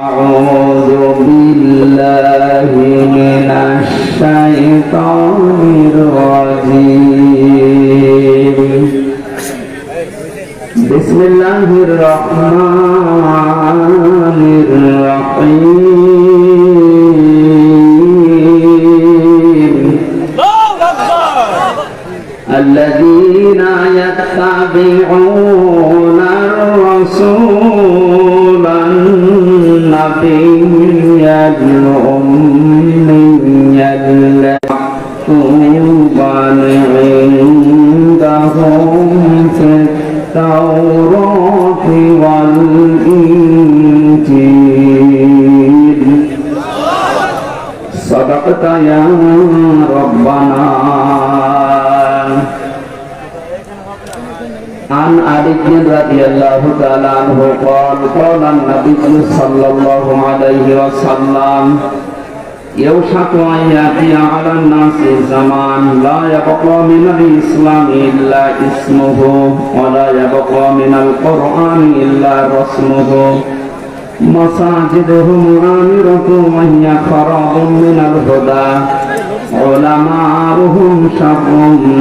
أعوذ بالله من الشيطان الرجيم بسم الله الرحمن الرحيم الذين يتبعون الرسول النبي الأمي مكتوبا عندهم في التوراة والإنجيل صدقت يا ربنا. عن علي رضي الله تعالى عنه قال قال النبي صلى الله عليه وسلم يوشك أن يأتي على الناس زمان لا يبقى من الإسلام إلا اسمه ولا يبقى من القرآن إلا رسمه مساجدهم عامرة وهي خراب من الهدى علماؤهم شر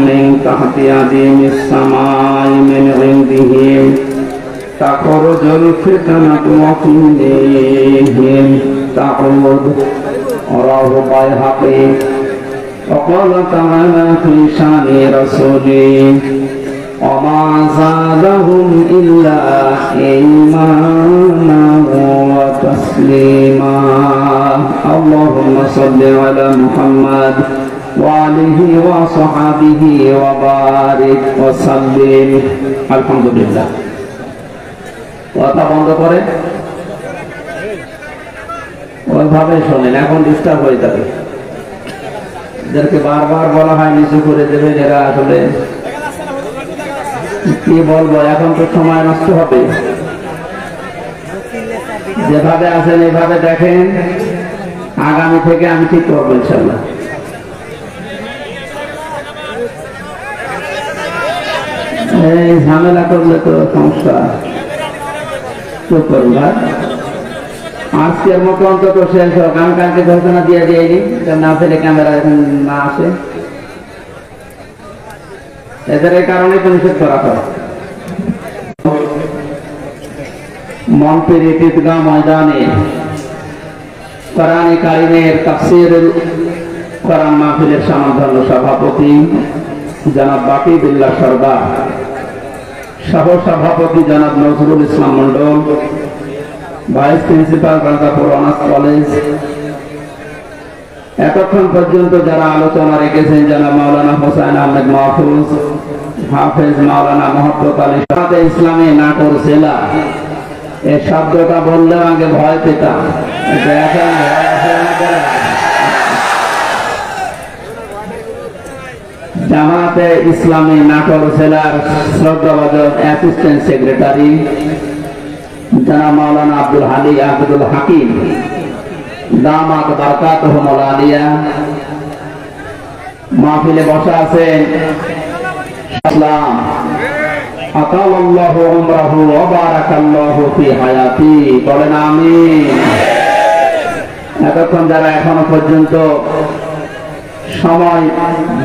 من تحت أديم السماء من عندهم تخرج الفتنة وفي دينهم تعود رواه البيهقي. وقال تعالى في شان رسوله وما زادهم إلا إيمانا وتسليما. اللهم صل على محمد وآله وصحبه وبارك وسلم. الحمد لله. কথা বন্ধ করে ওইভাবে শোনেন, এখন ডিস্টার্ব হয়ে যাবে। এদেরকে বারবার বলা হয় নিচু করে দেবেন, এরা আসলে কি বলবো, এখন তো সময় নষ্ট হবে। যেভাবে আছেন এভাবে দেখেন, আগামী থেকে আমি ঠিক করবো ইনশাল্লাহ। এই ঝামেলা করলে তো সমস্যা। চুপ করুন ভাই, আজকের মতো অন্তত শেষ হোক। আমি কালকে ঘোষণা দিয়ে দিইনি না ফেলে ক্যামেরা এখন না আসে, এদের এই কারণে তো নিষেধ করা হয়। মন্ত্রীর ঈদগাহ ময়দানে কোরআন কারীমের তাফসীরুল কোরআন মাহফিলের সমাধান্য সভাপতি জনাব বাকি বিল্লাহ সরদার, সহ সভাপতি জনাব Nazrul Islam Mondal, vice principal Gazipur honours college, এতক্ষণ পর্যন্ত যারা আলোচনা রেখেছেন জনাব মাওলানা হোসেন আহমেদ মাহফুজ, হাফেজ মাওলানা মোহাম্মদ আলী সাথে ইসলামী নাটোর জেলা, এই শব্দটা বললেও আগে ভয় পেতাম। জামাতে ইসলামী নাটোর জেলার শ্রদ্ধাভাজন অ্যাসিস্ট্যান্ট সেক্রেটারি জনাব মাওলানা আব্দুল হাকিম দামাত বারাকাতুহুল আলিয়া, মাহফিলে বসা আছেন ইসলাম আতাল্লাহু উমরাহু ওয়া বারাকাল্লাহু ফি হায়াতি, বলেন আমিন। এতক্ষণ যারা এখনো পর্যন্ত সময়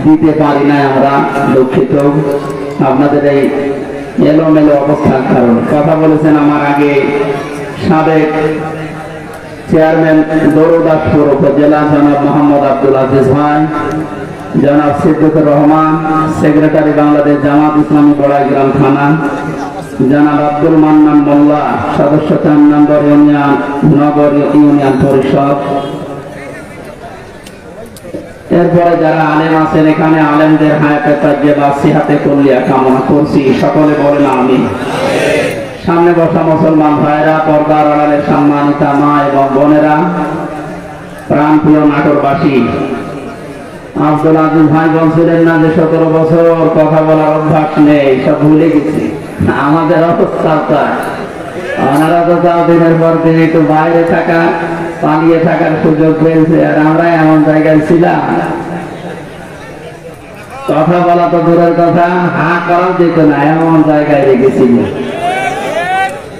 দিতে পারি না আমরা দুঃখিত, আপনাদের এই এলোমেলো অবস্থার কারণ। কথা বলেছেন আমার আগে সাবেক চেয়ারম্যান দৌলতপুর উপজেলা জনাব মোহাম্মদ আব্দুল আজিজ ভাই, জনাব সিদ্দিকুর রহমান সেক্রেটারি বাংলাদেশ জামাত ইসলামী বড়াইগ্রাম থানা, জনাব আব্দুল মান্নান মোল্লা সদস্য ৪ নম্বর নগর ইউনিয়ন পরিষদ। এরপরে যারা আলেম আছেন এখানে, আলেমদের হায়াতে তাজ্জেবা সিহাতে কুল্লিয়া কামনা করছি, সকলে বলেন আমিন। সামনে বসা মুসলমান ভাইরা, পর্দার আড়ালের সম্মানিতা মা এবং বোনেরা, প্রাণপ্রিয় নাটোরবাসী, আব্দুল আজিজ ভাই বলছিলেন না যে 17 বছর কথা বলার অভ্যাস নেই, সব ভুলে গেছি। আমাদের অবস্থা ওনারা তো তাও দিনের পর দিন একটু বাইরে থাকা, পালিয়ে থাকার সুযোগ পেয়েছে, আর আমরা এমন জায়গায় ছিলাম কথা বলা তো দূরের কথা, হা করাও যেত না, এমন জায়গায় রেখেছিল।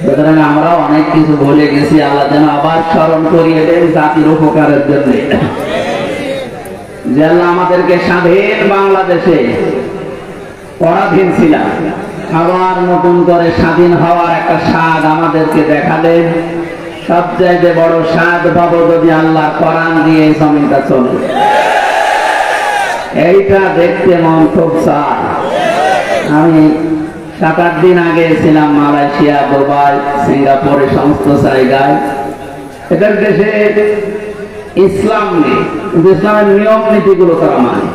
সুতরাং আমরা অনেক কিছু ভুলে গেছি, আল্লাহ যেন আবার স্মরণ করিয়ে দেন জাতির উপকারের জন্য। যে আল্লাহ আমাদেরকে স্বাধীন বাংলাদেশে পরাধীন ছিলাম, আবার নতুন করে স্বাধীন হওয়ার একটা স্বাদ আমাদেরকে দেখালেন। সবচাইতে বড় স্বাদ পাবো যদি আল্লাহ কোরআন দিয়ে এই জমিনটা চলে। এইটা দেখতে মন খুব চায়। আমি 7-8 দিন আগে ছিলাম মালয়েশিয়া, দুবাই, সিঙ্গাপুরে, সমস্ত জায়গায়। এদের দেশে ইসলাম নেই, কিন্তু ইসলামের নিয়ম নীতিগুলো তারা মানে।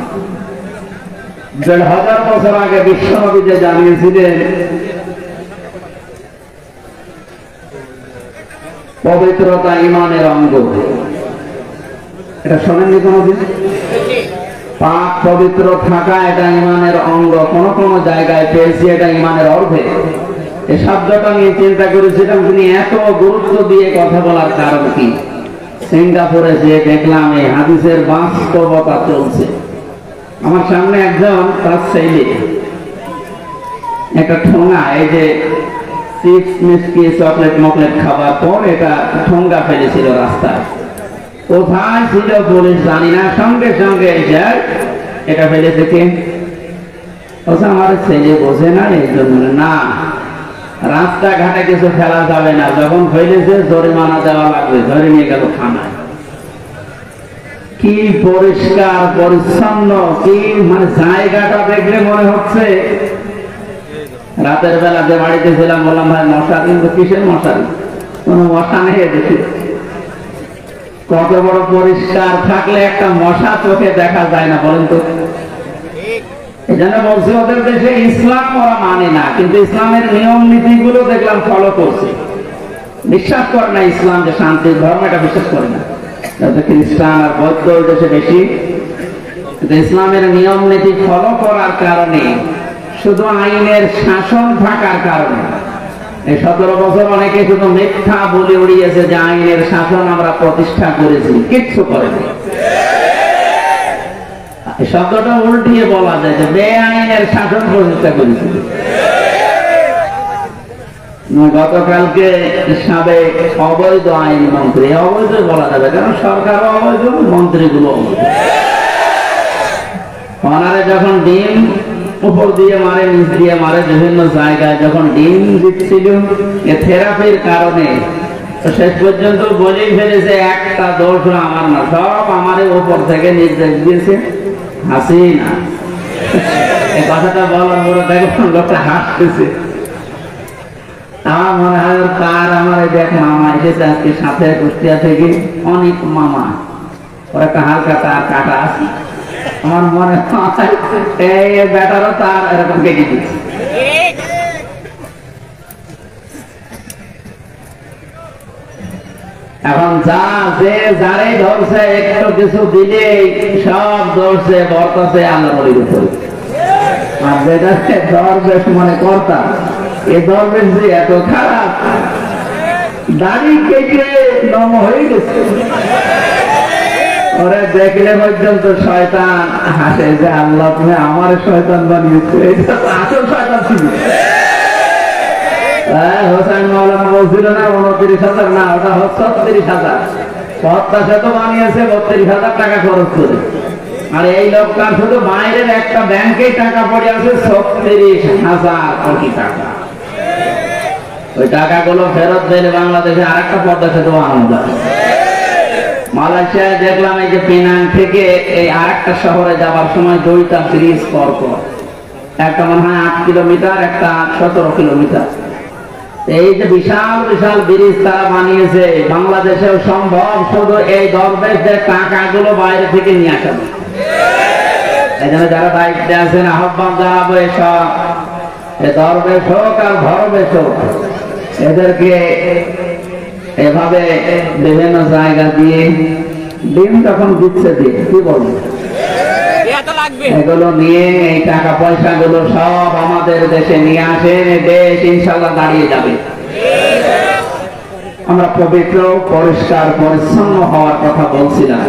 1,500 বছর আগে বিশ্বনবী যে জানিয়েছিলেন পবিত্রতা ঈমানের অঙ্গ, এটা শোনেননি কোনদিন? পাক পবিত্র থাকা এটা ঈমানের অঙ্গ। কোন কোন জায়গায় পেয়েছি এটা ঈমানের অর্ধেক। এই শব্দটা নিয়ে চিন্তা করেছিলাম, তিনি এত গুরুত্ব দিয়ে কথা বলার কারণ কি? সিঙ্গাপুরে যে দেখলাম এই হাদিসের বাস্তবতা চলছে। আমার সামনে একজন তার ছেলে একটা ঠোঙা, এই যে চিপস মিষ্টি চকলেট মকলেট খাবার পর এটা ঠোঙ্গা ফেলেছিল রাস্তায়। কোথায় ছিল পুলিশ জানি না, সঙ্গে সঙ্গে এটা ফেলেছে কে? আমার ছেলে বোঝে না, এই জন্য না, রাস্তাঘাটে কিছু ফেলা যাবে না, যখন ফেলেছে জরিমানা দেওয়া লাগবে। ধরে নিয়ে গেল থানায়। কি পরিষ্কার পরিচ্ছন্ন, কি মানে জায়গাটা দেখলে মনে হচ্ছে। রাতের বেলা যে বাড়িতে ছিলাম বললাম ভাই মশা, কিন্তু কিসের মশারি? কোন মশা নেই। দেখি কত বড় পরিষ্কার থাকলে একটা মশা চোখে দেখা যায় না, বলেন তো? এই জন্য বলছি ওদের দেশে ইসলাম ওরা মানে না, কিন্তু ইসলামের নিয়ম নীতি গুলো দেখলাম ফলো করছে। বিশ্বাস করে না ইসলাম যে শান্তির ধর্ম, এটা বিশ্বাস করে না। খ্রিস্টান আর বৌদ্ধ দেশে বেশি, কিন্তু ইসলামের নিয়ম নীতি ফলো করার কারণে, শুধু আইনের শাসন থাকার কারণে এই 17 বছর অনেকে শুধু মিথ্যা বলে উড়িয়েছে যে আইনের শাসন আমরা প্রতিষ্ঠা করেছি, কিচ্ছু করেনি। এই শব্দটা উল্টিয়ে বলা যায় যে বেআইনের শাসন প্রতিষ্ঠা করেছি। গতকালকে সাবেক অবৈধ আইন মন্ত্রী, অবৈধ বলা যাবে কারণ সরকারও অবৈধ, মন্ত্রীগুলো অবৈধ। ওনারে যখন ডিম উপর দিয়ে মারে, নিচ দিয়ে মারে, বিভিন্ন জায়গায় যখন ডিম দিচ্ছিল থেরাপির কারণে, শেষ পর্যন্ত বলেই ফেলেছে একটা দোষ আমার না, সব আমার উপর থেকে নির্দেশ দিয়েছে হাসিনা। এই কথাটা বলার পরে দেখো লোকটা হাসতেছে। আমার মনে হয় কার, আমার দেখ মামা এসেছে আজকে সাথে কুষ্টিয়া থেকে, অনেক মামা, ওর একটা হালকা তার কাটা আছে। আমার মনে হয় এই ব্যাটারও তার এরকম কেটে দিচ্ছে। এখন যা যে যারে ধরছে একটু কিছু দিলে সব ধরছে বর্তাছে আল্লাহ বলির উপরে। আর যেটা দরবেশ মনে কর্তা, এই দরবেশ যে এত খারাপ, দাড়ি কেটে নম হয়ে গেছে। ওরা দেখলে পর্যন্ত শয়তান হাসে যে আল্লাহ তুমি আমার শয়তান বানিয়েছো, এটা তো আসল শয়তান ছিল। হোসেন মাওলানা বলছিল না 29,000, না ওটা 36,000। পদ্মা সেতু বানিয়েছে 32,000 টাকা খরচ করে। আর এই লোকটার শুধু বাইরের একটা ব্যাংকে টাকা পড়ে আছে 36,000 কোটি টাকা। ওই টাকাগুলো ফেরত দিলে বাংলাদেশে আর একটা পদ্মা সেতু বানানো যায়। মালয়েশিয়ায় দেখলাম এই যে পেনাং থেকে এই আরেকটা শহরে যাবার সময় 2টা ব্রিজ পর পর, একটা মনে হয় 8 কিলোমিটার, একটা 17 কিলোমিটার। এই যে বিশাল বিশাল ব্রিজ তারা বানিয়েছে, বাংলাদেশেও সম্ভব শুধু এই দরবেশদের টাকাগুলো বাইরে থেকে নিয়ে আসা। এই জন্য যারা দায়িত্বে আছেন আহ্বান জানাবো, এসব দরবেশ হোক আর ধরবেশ হোক, এদেরকে এভাবে বিভিন্ন জায়গা দিয়ে ডিম যখন দিচ্ছে দিয়ে কি বলবো, এগুলো নিয়ে এই টাকা পয়সা গুলো সব আমাদের দেশে নিয়ে আসেন, দেশ ইনশাল্লাহ দাঁড়িয়ে যাবে। আমরা পবিত্র পরিষ্কার পরিচ্ছন্ন হওয়ার কথা বলছিলাম।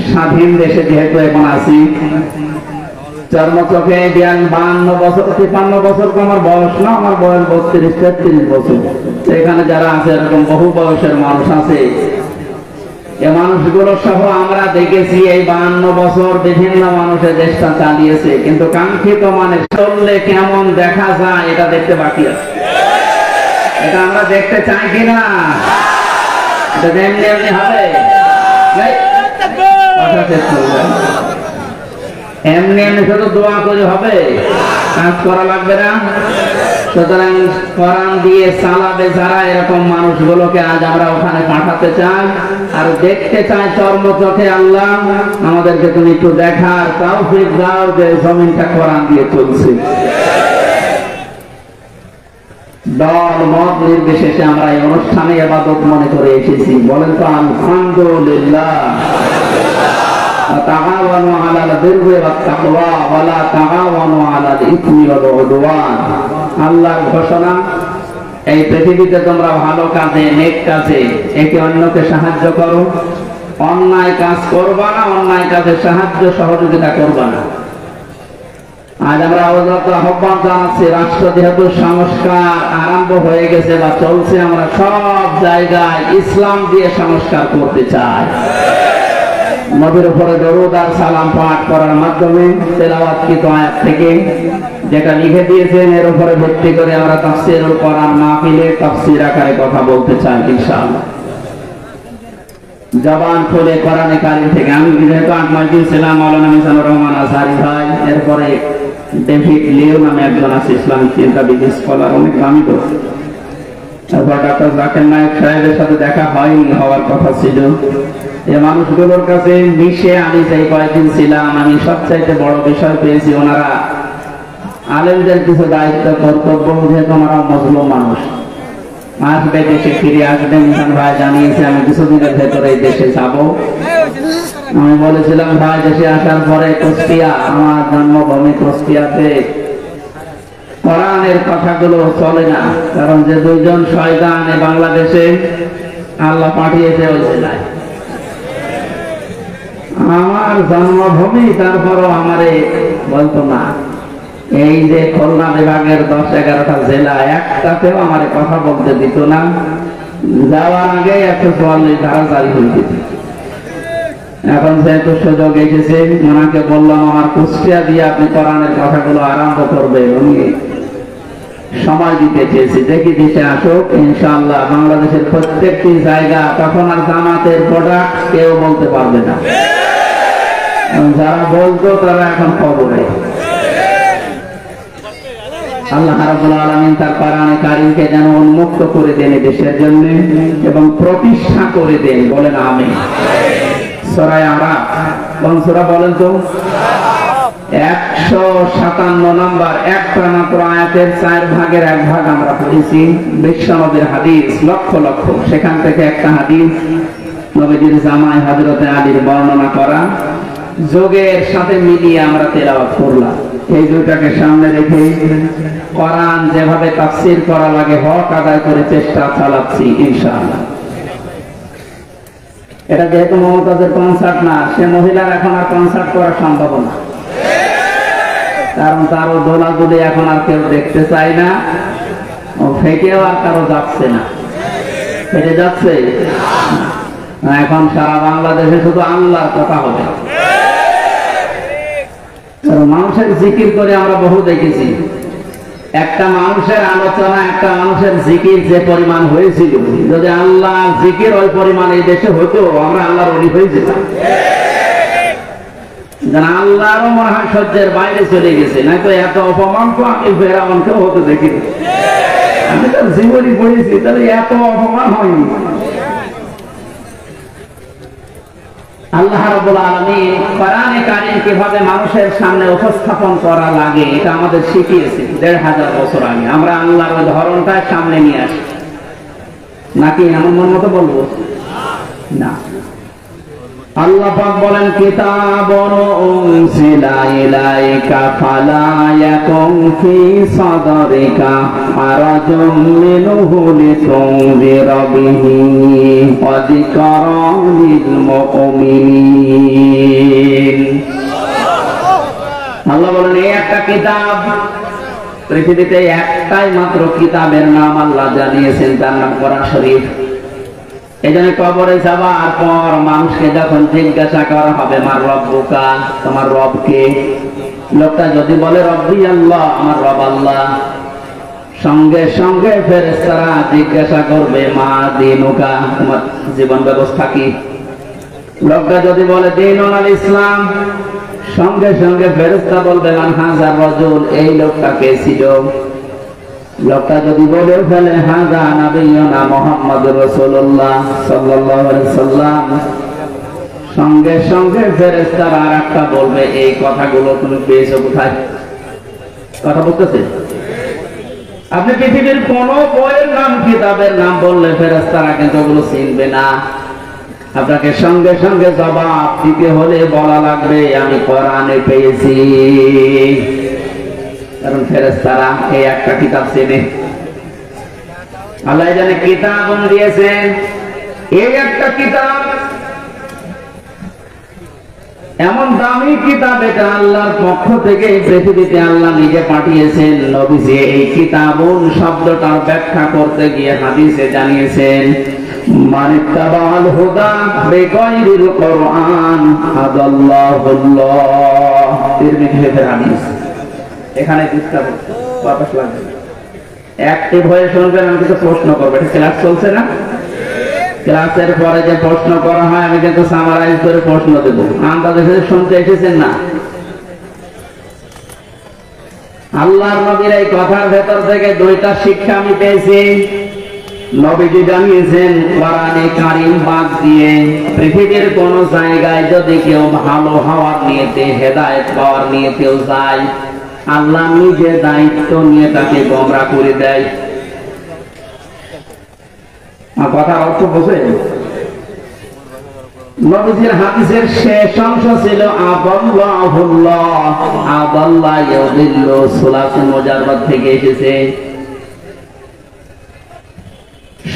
স্বাধীন দেশে যেহেতু এখন আছি, চর্মচোখে 52 বছর 53 বছর আমার বয়স না, আমার বয়স 32-33 বছর। এখানে যারা আছে এরকম বহু বয়সের মানুষ আছে, এ মানুষগুলো সহ আমরা দেখেছি এই 52 বছর বিভিন্ন মানুষের দেশটা চালিয়েছে, কিন্তু কাঙ্ক্ষিত মানে চললে কেমন দেখা যায় এটা দেখতে বাকি আছে। এটা আমরা দেখতে চাই কিনা? এটা এমনি এমনি হবে? এমনি এমনি শুধু দোয়া করে হবে? কাজ করা লাগবে না? সুতরাং কোরআন দিয়ে চালাবে যারা, এরকম মানুষগুলোকে আজ আমরা ওখানে পাঠাতে চাই আর দেখতে চাই চর্ম চোখে। আল্লাহ আমাদেরকে তুমি একটু দেখার তৌফিক দাও যে জমিনটা কোরআন দিয়ে চলছে। দল মত নির্বিশেষে আমরা এই অনুষ্ঠানে ইবাদত মনে করে এসেছি। বলেন তো আলহামদুলিল্লাহ। তাআওয়ানু আলাল বিররি ওয়াত তাকওয়া ওয়া লা তাআওয়ানু আলাল ইসমি ওয়াল উদওয়ান। আল্লাহর ঘোষণা, এই পৃথিবীতে তোমরা ভালো কাজে, নেক কাজে একে অন্যকে সাহায্য করো, অন্যায় কাজ করবা না, অন্যায় কাজে সাহায্য সহযোগিতা করবা না। আজ আমরা আহ্বান জানাচ্ছি, রাষ্ট্র যেহেতু সংস্কার আরম্ভ হয়ে গেছে বা চলছে, আমরা সব জায়গায় ইসলাম দিয়ে সংস্কার করতে চাই। নবীর উপরে দরুদ আর সালাম পাঠ করার মাধ্যমে তেলাওয়াতকৃত আয়াত থেকে যেটা লিখে দিয়েছেন এর উপরে ভিত্তি করে আমরা তাফসীরুল কোরআন মাহফিলে তাফসীর আকারে কথা বলতে চাই ইনশাআল্লাহ। জবান খুলে কোরআনে কারীম থেকে। আমি যেহেতু আকমাল ছিলাম, মাওলানা মিজানুর রহমান আজহারি ভাই, এরপরে ডেভিড লিও নামে একজন আছে ইসলামিক চিন্তাবিদ স্কলার, অনেক দামি তো। তারপর ডক্টর জাকির নায়েক সাহেবের সাথে দেখা হয়নি, হওয়ার কথা ছিল। এই মানুষগুলোর কাছে মিশে আমি যে কয়েকদিন ছিলাম, আমি সবচাইতে বড় বিষয় পেয়েছি, ওনারা আলেমদের কিছু দায়িত্ব কর্তব্য, যেহেতু ওনারা মজলুম মানুষ, আসবে, দেশে ফিরে আসবে। মিজান ভাই জানিয়েছে আমি কিছুদিনের ভেতরে এই দেশে যাব। আমি বলেছিলাম ভাই দেশে আসার পরে কুষ্টিয়া, আমার জন্মভূমি কুষ্টিয়াতে কোরআনের কথাগুলো চলে না, কারণ যে দুইজন শয়তান বাংলাদেশে আল্লাহ পাঠিয়েছে ওই জেলায়, আমার জন্মভূমি, তারপরও আমারে বলতো না। এই যে খুলনা বিভাগের 10-11টা জেলা, একটাতেও আমার কথা বলতে দিত না। যাওয়ার আগে 144 ধারা জারি হয়ে দিত। এখন যেহেতু সুযোগ এসেছে, ওনাকে বললাম আমার কুষ্টিয়া দিয়ে আপনি কোরআনের কথাগুলো আরম্ভ করবেন। উনি সময় দিতে চেয়েছি, দেখি দেশে আসুক ইনশাআল্লাহ। বাংলাদেশের প্রত্যেকটি জায়গা তখন আর জামাতের প্রোডাক্ট কেউ বলতে পারবে না। যারা বলতো তারা এখন খবরে। আল্লাহ রাব্বুল আলামিন তার কোরআনে কারীমকে যেন উন্মুক্ত করে দেন দেশের জন্য এবং প্রতিষ্ঠা করে দেন। বলেন আমিন। সূরা আরাফ, কোন সূরা বলেন তো? 157 নম্বর। একটা মাত্র আয়াতের 4 ভাগের 1 ভাগ আমরা পড়েছি। বিশ্বনবীর হাদিস লক্ষ লক্ষ, সেখান থেকে একটা হাদিস নবীজির জামাই হযরতে আলীর বর্ণনা করা, যোগের সাথে মিলিয়ে আমরা তেলাওয়াত করলাম। এই দুইটাকে সামনে রেখে কোরআন যেভাবে তাফসীর করা লাগে হক আদায় করে চেষ্টা চালাচ্ছি ইনশাআল্লাহ। এটা যেহেতু মমতাজের কনসার্ট না, সে মহিলার এখন আর কনসার্ট করা সম্ভব না, কারণ তারও দোলাদুলি এখন আর কেউ দেখতে চায় না, ও ফেকেও আর কারো যাচ্ছে না। ফেটে যাচ্ছে এখন সারা বাংলাদেশে শুধু আল্লাহর কথা হবে। মানুষের জিকির করে আমরা বহু দেখেছি, একটা মানুষের আলোচনা, একটা মানুষের জিকির যে পরিমাণ হয়েছিল, যদি আল্লাহ জিকির ওই পরিমাণ এই দেশে হতো, আমরা আল্লাহর ওলি হয়ে যেতাম। আল্লাহরও মনে হয় সহ্যের বাইরে চলে গেছে, না তো এত অপমান তো আমি ফেরাউনকেও হতে দেখিনি। আমি তো জীবনী পড়েছি, তাহলে এত অপমান হয়নি। আল্লাহ রাব্বুল আলামিন কোরআনে কারীম কিভাবে মানুষের সামনে উপস্থাপন করা লাগে এটা আমাদের শিখিয়েছে 1500 বছর আগে। আমরা আল্লাহর ওই ধরনটা সামনে নিয়ে আসি, নাকি এমন মন মতো বলবো না। আল্লাহ পাক বলেন কিতাবুন উনজিলা ইলাইকা ফালা ইয়াকুন ফি সাদরিকা হারাজুম মিনহু লিতুনজিরা বিহি ওয়া যিকরা লিল মুমিনিন। আল্লাহ বলেন এই একটা কিতাব, পৃথিবীতে একটাই মাত্র কিতাবের নাম আল্লাহ জানিয়েছেন, তার নাম কোরআন শরীফ। এই জন্য কবরে যাওয়ার পর মানুষকে যখন জিজ্ঞাসা করা হবে মার রব্বুকা, তোমার রব কে, লোকটা যদি বলে রব্বি আল্লাহ, আমার রব আল্লাহ, সঙ্গে সঙ্গে ফেরেশতারা জিজ্ঞাসা করবে মা দীনুকা, তোমার জীবন ব্যবস্থা কি। লোকটা যদি বলে দীনুল ইসলাম, সঙ্গে সঙ্গে ফেরেশতা বলবে মান হাযা রাজুল, এই লোকটা কে ছিল। লোকটা যদি বলে ফেলে হাযা নবিয়ুনা মুহাম্মাদুর রাসূলুল্লাহ সাল্লাল্লাহু আলাইহি সাল্লাম, সঙ্গে সঙ্গে ফেরেশতারা আরেকটা বলবে এই কথাগুলো তুমি পেয়েছো কোথায়। কথা বলতেছে? আপনি পৃথিবীর কোন বইয়ের নাম কিতাবের নাম বললে ফেরেশতারা কিন্তু ওগুলো চিনবে না। আপনাকে সঙ্গে সঙ্গে জবাব দিতে হলে বলা লাগবে আমি কোরআনে পেয়েছি, কারণ ফেরেশতারা এই একটা কিতাব চেনে। আল্লাহ জানে কিতাব দিয়েছেন, এই একটা কিতাব, এমন দামি কিতাব, এটা আল্লাহর পক্ষ থেকে পৃথিবীতে আল্লাহ নিজে পাঠিয়েছেন। নবীজি এই কিতাবুন শব্দটার ব্যাখ্যা করতে গিয়ে হাদিসে জানিয়েছেন মানিত্তাবাল হুদা বিগাইরিল কোরআন আদাল্লাহুল্লাহ। তিরমিজির হাদিস। এখানে ডিসকাস বাতাস লাগবে, অ্যাক্টিভ হয়ে শুনবেন। আমি কিছু প্রশ্ন করবো, এটা ক্লাস চলছে না? ক্লাসের পরে যে প্রশ্ন করা হয় আমি কিন্তু সামারাইজ করে প্রশ্ন দেবো। আমাদের শুনতে এসেছেন না? আল্লাহর নবীর এই কথার ভেতর থেকে দুইটা শিক্ষা আমি পেয়েছি। নবীজি জানিয়েছেন কোরআনে কারীম বাদ দিয়ে পৃথিবীর কোন জায়গায় যদি কেউ ভালো হওয়ার নিয়তে, হেদায়েত পাওয়ার নিয়তেও যায়, আল্লাহ নিজে দায়িত্ব নিয়ে তাকে গোমরাহ করে দেয়। কথার অর্থ বোঝেন? নবীজির হাদিসের শেষ অংশ ছিল আদাল্লাহুল্লাহ, আদাল্লাহ ইউদিল্লু, সুলাসে মুজাররাদ থেকে এসেছে।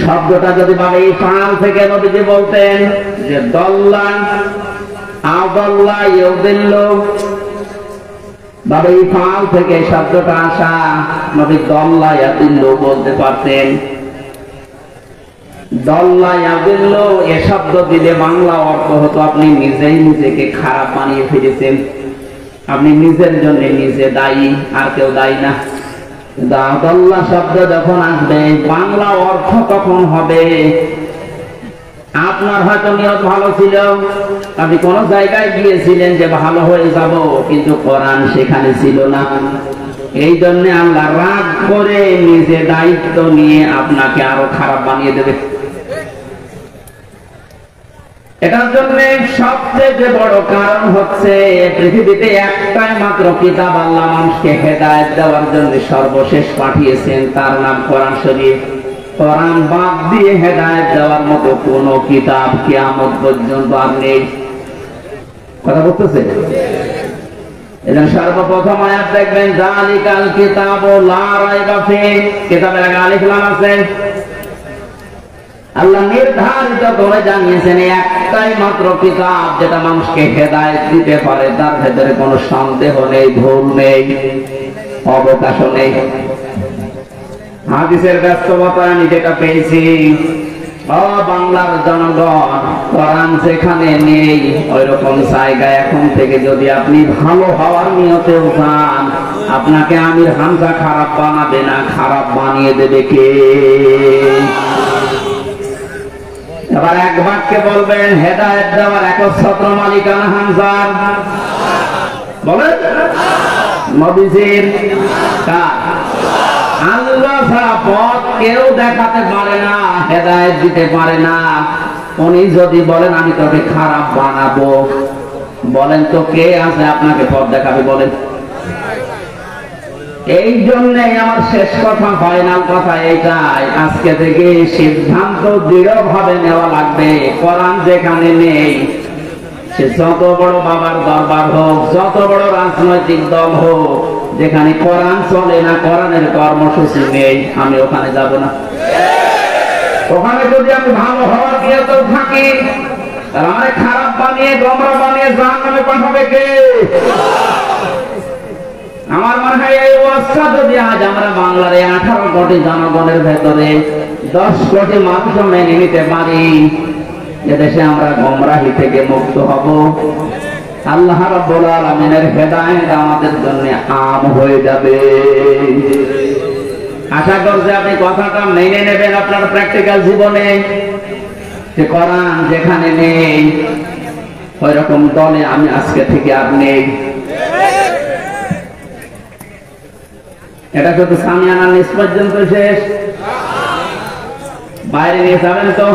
শব্দটা যদি ভাবে ইফআল থেকে নবীজি বলতেন যে দাল্লা আদাল্লাহ ইউদিল্লু, ভাবে ইফআল থেকে শব্দটা আসা, নবী দাল্লা ইয়াদিল্লু বলতে পারতেন। দল্লা ইয়াদিল্লু এ শব্দ দিলে বাংলা অর্থ হতো আপনি নিজেই নিজেকে খারাপ বানিয়ে ফেলেছেন, আপনি নিজের জন্য নিজে দায়ী, আর কেউ দায়ী না। দাল্লা শব্দ যখন আসবে বাংলা অর্থ তখন হবে আপনার হয়তো নিয়ত ভালো ছিল, আপনি কোন জায়গায় গিয়েছিলেন যে ভালো হয়ে যাব, কিন্তু কোরআন সেখানে ছিল না। এই জন্য আল্লাহ রাগ করে নিজে দায়িত্ব নিয়ে আপনাকে আরো খারাপ বানিয়ে দেবে। এটার জন্য সবচেয়ে বড় কারণ হচ্ছে পৃথিবীতে একটাই মাত্র কিতাব আল্লাহ মানুষকে হেদায়েত দেওয়ার জন্য সর্বশেষ পাঠিয়েছেন, তার নাম কোরআন শরীফ। কোরআন বাদ দিয়ে হেদায়েত দেওয়ার মতো কোন কিতাব কিয়ামত পর্যন্ত আর নেই। কথা বলতেছে? এজন্য সর্বপ্রথম আয়াত দেখবেন যালিকাল কিতাবু লা রাইবা ফীহি, কিতাবের আগে আলিফ লাম আছে। আল্লাহ নির্ধারিত করে জানিয়েছেন একটাই মাত্র কিতাব যেটা মানুষকে হেদায়েত দিতে পারে, তার ভেতরে কোনো সন্দেহ নেই, ভুল নেই, অবকাশ নেই। হাদিসের ব্যস্ততায় আমি যেটা পেয়েছি, বাংলার জনগণ, কোরআন যেখানে নেই ওই রকম জায়গায় এখন থেকে যদি আপনি ভালো হওয়ার নিয়তেও যান, আপনাকে আমির হামজা খারাপ বানাবে না, খারাপ বানিয়ে দেবে কে? এবার এক বাক্যে বলবেন হেদায়েত দেওয়ার একচ্ছত্র মালিকানা হামজার, বলেন নবীজির। আল্লাহ ছাড়া পথ কেউ দেখাতে পারে না, হেদায়েত দিতে পারে না। উনি যদি বলেন আমি তোকে খারাপ বানাবো, বলেন তো কে আছে আপনাকে পথ দেখাবে? বলেন। এই জন্যই আমার শেষ কথা, ফাইনাল কথা এইটাই, আজকে থেকে সিদ্ধান্ত দৃঢ়ভাবে নেওয়া লাগবে। কোরআন যেখানে নেই, সে যত বড় বাবার দরবার হোক, যত বড় রাজনৈতিক দল হোক, যেখানে কোরআন চলে না, কোরআনের কর্মসূচি নেই, আমি ওখানে যাব না। ওখানে যদি আমি ভালো হওয়ার নিয়তেও থাকি, তাহলে আমাকে খারাপ বানিয়ে গোমরাহ বানিয়ে জাহান্নামে পাঠাবে কে? আমার মনে হয় এই অবস্থা যদি আজ আমরা বাংলার 18 কোটি জনগণের ভেতরে 10 কোটি মানুষ মেনে নিতে পারি, এদেশে আমরা গোমরাহি থেকে মুক্ত হব। আল্লাহ রাব্বুল আলামিনের হেদায়েত আমাদের জন্য আম হয়ে যাবে। আশা করছি আপনি কথাটা মেনে নেবেন আপনার প্র্যাকটিক্যাল জীবনে, যে কোরআন যেখানে নেই ওই রকম দলে আমি আজকে থেকে আর নেই। এটা শুধু সামিয়ানা নিচ পর্যন্ত শেষ, বাইরে নিয়ে যাবেন তো।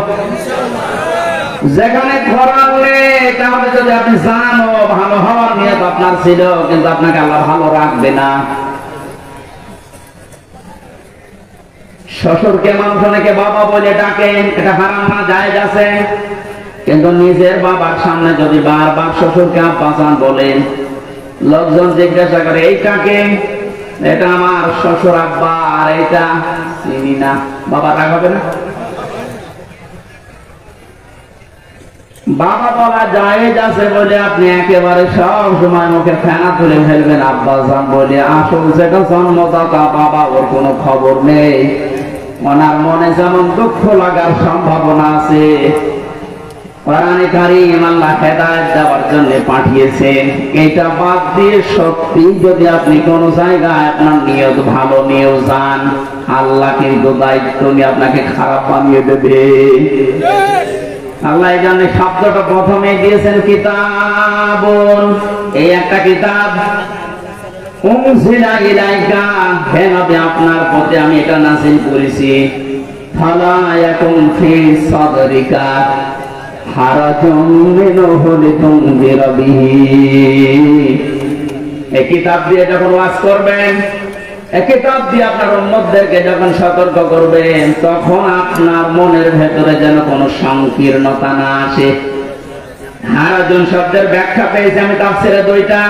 যেখানে কোরআন নেই তাহলে যদি আপনি জানো ভালো হওয়ার নিয়ত আপনার ছিল, কিন্তু আপনাকে আল্লাহ ভালো রাখবে না। শ্বশুরকে মানুষ অনেকে বাবা বলে ডাকে, এটা হারাম না জায়েজ আছে, কিন্তু নিজের বাবার সামনে যদি বারবার শ্বশুরকে আব্বাজান বলেন, লোকজন জিজ্ঞাসা করে এই কাকে, এটা আমার শ্বশুর আব্বা, আর এটা চিনি না, বাবা রাগ হবে না? বাবা বলা জায়েজ আছে বলে আপনি একেবারে সব সময় মুখে ফেনা তুলে ফেলবেন আব্বাজান বলে, আসল যেটা জন্মদাতা বাবা, ওর কোনো খবর নেই। ওনার মনে যেমন দুঃখ লাগার সম্ভাবনা আছে, কোরআনে কারীম আল্লাহ হেদায়েত দেওয়ার জন্য পাঠিয়েছেন। এটা বাদ দিয়ে সত্যি যদি আপনি কোন জায়গায় আপনার নিয়ত ভালো নিয়েও যান, আল্লাহ কিন্তু দায়িত্ব নিয়ে আপনাকে খারাপ বানিয়ে দেবে। আল্লাহ এই জন্য শব্দটা প্রথমে দিয়েছেন কিতাবুন, এই একটা কিতাব উনজিলা ইলাইকা, হে নবী আপনার প্রতি আমি এটা নাযিল করেছি। ফালা ইয়াকুন ফি সাদরিকা হারাজুন মিনহু লিতুনজিরা বিহি। এই কিতাব দিয়ে যখন ওয়াজ করবেন, এই কিতাব দিয়ে আপনার উম্মতদেরকে যখন সতর্ক করবেন, তখন আপনার মনের ভেতরে যেন কোনো সংকীর্ণতা না আসে। হারাজুন শব্দের ব্যাখ্যা পেয়েছি আমি তাফসীরে দুইটা,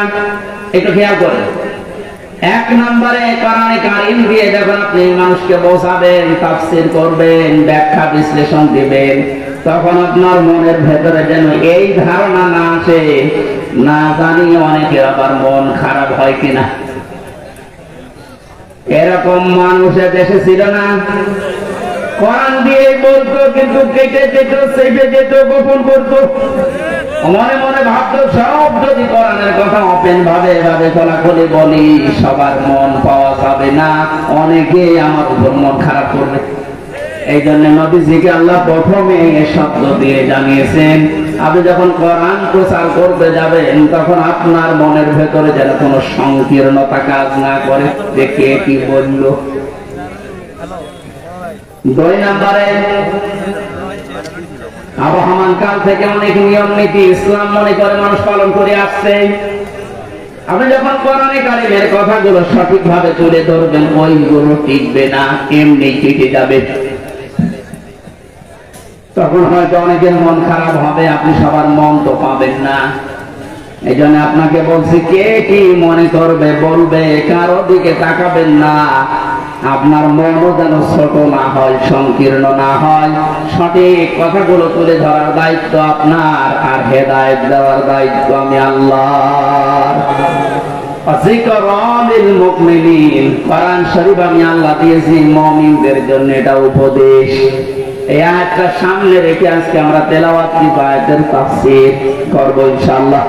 একটু খেয়াল করেন। এক নম্বরে কোরআনে কারীম দিয়ে যখন আপনি মানুষকে বোঝাবেন, তাফসীর করবেন, ব্যাখ্যা বিশ্লেষণ দিবেন, তখন আপনার মনের ভেতরে যেন এই ধারণা না আসে, না জানি অনেকে আবার মন খারাপ হয় কিনা। এরকম মানুষের দেশে ছিল না, কোরআন দিয়ে বলতো কিন্তু কেটে যেত, চেপে যেত, গোপন করতো, মনে মনে ভাবতো সব যদি কোরআনের কথা ওপেন ভাবে এভাবে খোলাখুলি বলি, সবার মন পাওয়া যাবে না, অনেকে আমার উপর মন খারাপ করবে। এই জন্য নবীজিকে আল্লাহ প্রথমে শব্দ দিয়ে জানিয়েছেন, আপনি যখন কোরআন প্রচার করতে যাবেন তখন আপনার মনের ভেতরে যেন কোনো সংকীর্ণতা কাজ না করে, দেখে কি বলল। দুই নম্বরে আবহমান কাল থেকে অনেক নিয়ম নীতি ইসলাম মনে করে মানুষ পালন করে আসছে। আপনি যখন কোরআনে কারীমের কথাগুলো সঠিকভাবে তুলে ধরবেন, ওইগুলো টিকবে না, এমনি কেটে যাবে। তখন হয়তো অনেকের মন খারাপ হবে, আপনি সবার মন তো পাবেন না। এই জন্য আপনাকে বলছি, কে কি মনে করবে বলবে, কারো দিকে তাকাবেন না। আপনার মনও যেন ছোট না হয়, সংকীর্ণ না হয়। সঠিক কথাগুলো তুলে ধরার দায়িত্ব আপনার, আর হেদায়েত দেওয়ার দায়িত্ব আমি আল্লাহর। যিকরালিল মুমিনিন, কোরআন শরীফ আমি আল্লাহ দিয়েছি মুমিনদের জন্য, এটা উপদেশ। এই আয়াতটা সামনে রেখে আজকে আমরা তেলাওয়াত কি আয়াতের তাফসীর করব ইনশাআল্লাহ।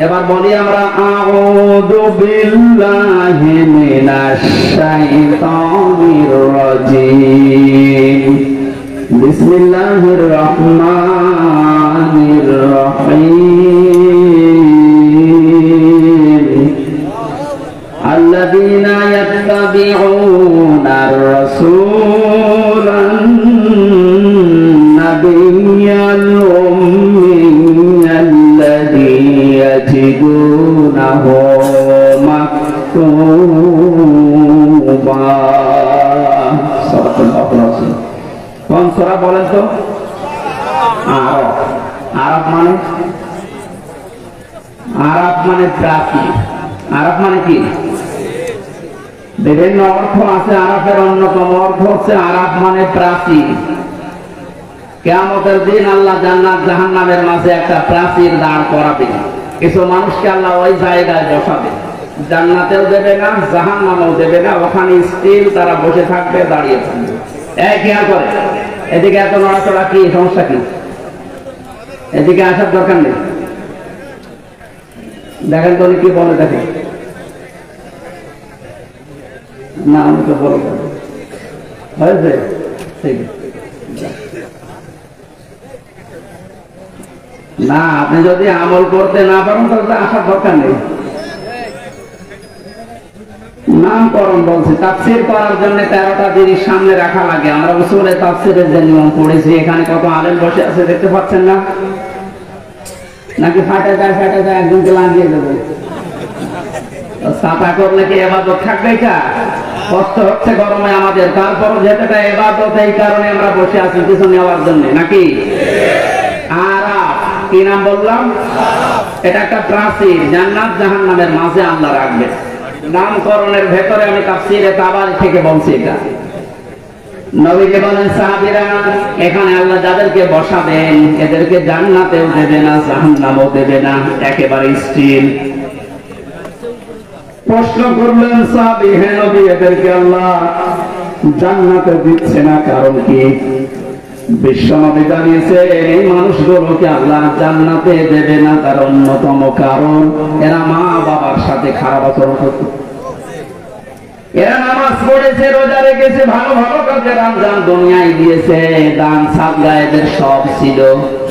এবার বলি আমরা, আউযু বিল্লাহি মিনাশ শাইতানির রাজীম, বিসমিল্লাহির রহমানির রহিম। আল্লাযীনা ইয়াত্তাবিউনার রাসূলান নাবিয়্যাল উম্মিয়্যাল্লাযী ইয়াজিদুনাহু মাকতুবা। সাল্লাল্লাহু আলাইহি ওয়াসাল্লাম। কোন সূরা বলেন তো? আরাফ। আরাফ মানে প্রাচীর। আরাফ মানে কি? বিভিন্ন অর্থ আছে। আরাফের অন্যতম অর্থ হচ্ছে আরাফ মানে প্রাচীর। কিয়ামতের দিন আল্লাহ জান্নাত জাহান্নামের মাঝে একটা প্রাচীর দাঁড় করাবে, কিছু মানুষকে আল্লাহ ওই জায়গায় বসাবে, জান্নাতেও দেবে না, জাহান্নামেও দেবে না, ওখানে স্টিল তারা বসে থাকবে, দাঁড়িয়ে থাকবে। খেয়াল করে, এদিকে এত নড়াচড়া, কি সমস্যা কি? এদিকে আসার দরকার নেই। দেখেন তো কি বলে, দেখেন না, আমি তো বলব হয়েছে, ঠিক না। আপনি যদি আমল করতে না পারেন তাহলে আসার দরকার নেই। নামকরণ বলছি, তাফসীর করার জন্য 13টা জিনিস সামনে রাখা লাগে। আমরা উসুলে তাফসীরের যে নিয়ম পড়েছি, এখানে কত আলেম বসে আছে দেখতে পাচ্ছেন না? নাকি ফাটে যায় একজনকে লাগিয়ে দেবো? ছাতা করলে কি ইবাদত থাকবে? কষ্ট হচ্ছে গরমে আমাদের, তারপর যেটা ইবাদত, এই কারণে আমরা বসে আছি কিছু নেওয়ার জন্য, নাকি? আরাফ, কি নাম বললাম? এটা একটা প্রাচীর, জান্নাত জাহান্নামের মাঝে আল্লাহ রাখবে। নামকরণের ভেতরে আমি তাফসীরে তাবারী থেকে বলছি। এটা নবীকে বলেন সাহাবীরা, এখানে আল্লাহ যাদেরকে বসাবেন এদেরকে জান্নাতেও দেবে না, জাহান্নামেও দেবে না, একেবারে স্থির। প্রশ্ন করলেন সাহাবী, হে নবী, এদেরকে আল্লাহ জান্নাতে দিচ্ছে না, কারণ কি? বিশ্বনবী জানিয়েছেন, এই মানুষগুলোকে আল্লাহ জান্নাতে দেবে না তার অন্যতম কারণ এরা মা বাবার সাথে খারাপ আচরণ করত। এরা নামাজ পড়েছে, রোজা রেখেছে, ভালো ভালো কাজে রমজান দুনিয়ায় দিয়েছে, দান সাদকা এদের সব ছিল,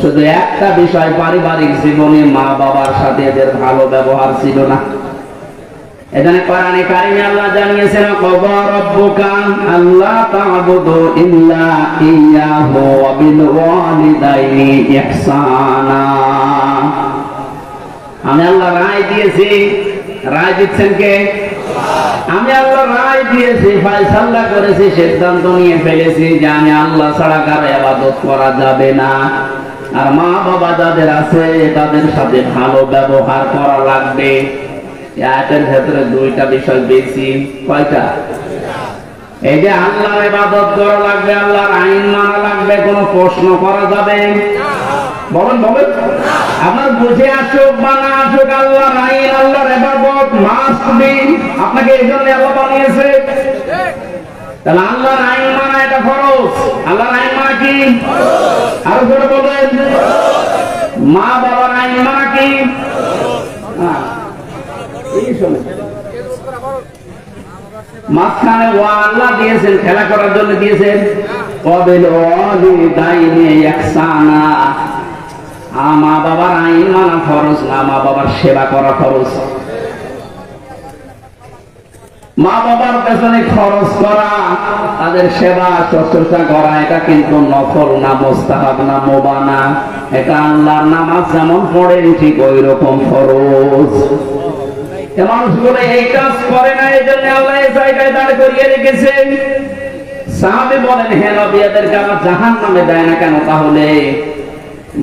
শুধু একটা বিষয়, পারিবারিক জীবনে মা বাবার সাথে এদের ভালো ব্যবহার ছিল না। এখানে কোরআনে কারিমে আল্লাহ জানিয়েছেন, ক্বাদা রাব্বুকা আল্লা তা'বুদু ইল্লা ইয়্যাহু ওয়া বিল ওয়ালিদাইনি ইহসানা। আমি আল্লাহ রায় দিয়েছি। রায় দিচ্ছেন কে? আমি আল্লাহ রায় দিয়েছি, ফয়সালা করেছি, সিদ্ধান্ত নিয়ে ফেলেছি যে আমি আল্লাহ ছাড়া কারো ইবাদত করা যাবে না, আর মা বাবা যাদের আছে তাদের সাথে ভালো ব্যবহার করা লাগবে। আয়াতের ভেতরে দুইটা বিষয় বেশি। কয়টা? এই যে আল্লাহর ইবাদত করা লাগবে, আল্লাহর আইন মানা লাগবে, কোনো প্রশ্ন করা যাবে? বলেন বলেন, আপনার বুঝে আসুক বা না আসুক, আল্লাহর আইন, আল্লাহর ইবাদত মাস্ট বি। আপনাকে এই জন্য আল্লাহ বানিয়েছে। তাহলে আল্লাহর আইন মানা এটা ফরজ। আল্লাহর আইন মানা কি? আরো জোরে বলেন। মা বাবার আইন মানা কি? মাঝখানে আল্লাহ দিয়েছেন, খেলা করার জন্য দিয়েছেন। মা বাবার আইন মানা ফরজ না, মা বাবার সেবা করা ফরজ। মা বাবার পেছনে খরচ করা, তাদের সেবা শুশ্রূষা করা, এটা কিন্তু নফল না, মুস্তাহাব না, মুবাহ না। এটা আল্লাহর নামাজ যেমন পড়েন ঠিক ওই রকম ফরজ। মানুষগুলো এই কাজ করে না, এই জন্য আল্লাহ এই জায়গায় দাঁড় করিয়ে রেখেছেন। সাহাবী বলেন, হে নবী, এদেরকে আল্লাহ জাহান্নামে দেয় না কেন? তাহলে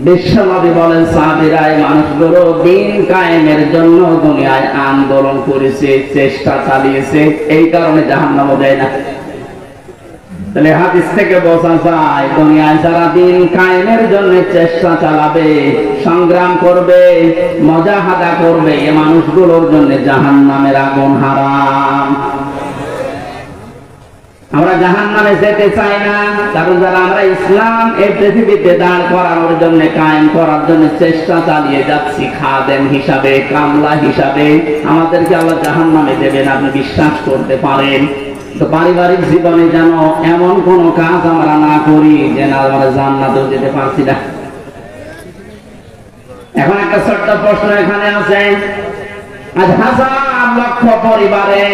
বিশ্ব নবী বলেন, সাহাবীরা এই মানুষগুলো দিন কায়েমের জন্য দুনিয়ায় আন্দোলন করেছে, চেষ্টা চালিয়েছে, এই কারণে জাহান্নামে দেয় না। তাহলে হাদিস থেকে বোঝা যায়, দুনিয়ায় যারা দিন কায়েমের জন্য চেষ্টা চালাবে, সংগ্রাম করবে, মুজাহাদা করবে, এই মানুষগুলোর জন্য জাহান্নামের আগুন হারাম। আমরা জাহান্নামে যেতে চাই না, কারণ যারা আমরা ইসলাম এই পৃথিবীতে দাঁড় করানোর জন্য, কায়েম করার জন্য চেষ্টা চালিয়ে যাচ্ছি, খাদেম হিসাবে, কামলা হিসাবে, আমাদেরকে আল্লাহ জাহান্নামে দেবেন, আপনি বিশ্বাস করতে পারেন। তো পারিবারিক জীবনে যেন এমন কোন কাজ আমরা না করি যে না আমরা জান্নাতেও যেতে পারছি না। এখন একটা ছোট্ট প্রশ্ন এখানে আছে, আজ হাজার লক্ষ পরিবারে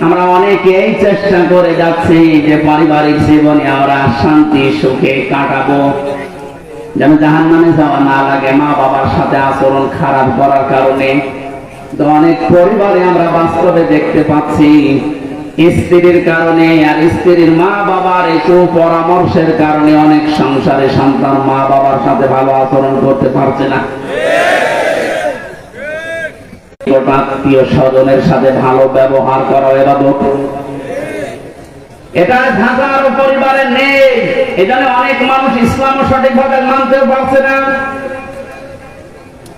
আমরা অনেকেই চেষ্টা করে যাচ্ছি যে পারিবারিক জীবনে আমরা শান্তি সুখে কাটাবো, যেন জাহান্নামে যাওয়া না লাগে মা বাবার সাথে আচরণ খারাপ করার কারণে। তো অনেক পরিবারে আমরা বাস্তবে দেখতে পাচ্ছি, স্ত্রীর কারণে আর স্ত্রীর মা বাবার এই পরামর্শের কারণে অনেক সংসারে সন্তান মা বাবার সাথে ভালো আচরণ করতে পারছে না। আত্মীয় স্বজনের সাথে ভালো ব্যবহার করা ইবাদত, এটা হাজারো পরিবারে নেই। এজন্য অনেক মানুষ ইসলাম সঠিকভাবে মানতেও পারছে না।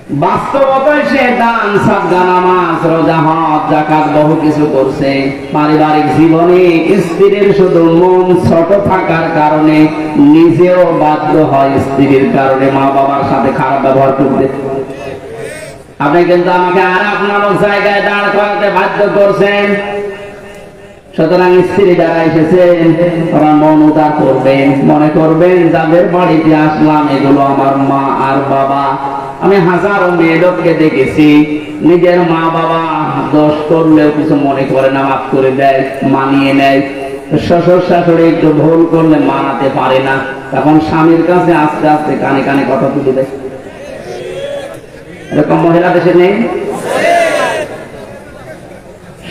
বাস্তবতায় সে দান, সাদকা, নামাজ, রোজা, হজ, যাকাত বহু কিছু করছে। পারিবারিক জীবনে স্ত্রীর শুধু মন ছোট থাকার কারণে নিজেও বাধ্য হয় স্ত্রীর কারণে মা বাবার সাথে খারাপ ব্যবহার করতে। আপনি কিন্তু আমাকে আর আপনার জায়গায় দাঁড় করাতে বাধ্য করছেন। সুতরাং স্ত্রী যারা এসেছেন ওরা মন উদার করবেন, মনে করবেন যাদের বাড়িতে আসলাম এগুলো আমার মা আর বাবা। আমি হাজারো মেয়ে লোককে দেখেছি নিজের মা বাবা দোষ করলেও কিছু মনে করে না, মাফ করে দেয়, মানিয়ে নেয়। শ্বশুর শাশুড়ি একটু ভুল করলে মানাতে পারে না, তখন স্বামীর কাছে আস্তে আস্তে কানে কানে কথা তুলে দেয়। এরকম মহিলা দেশে নেই?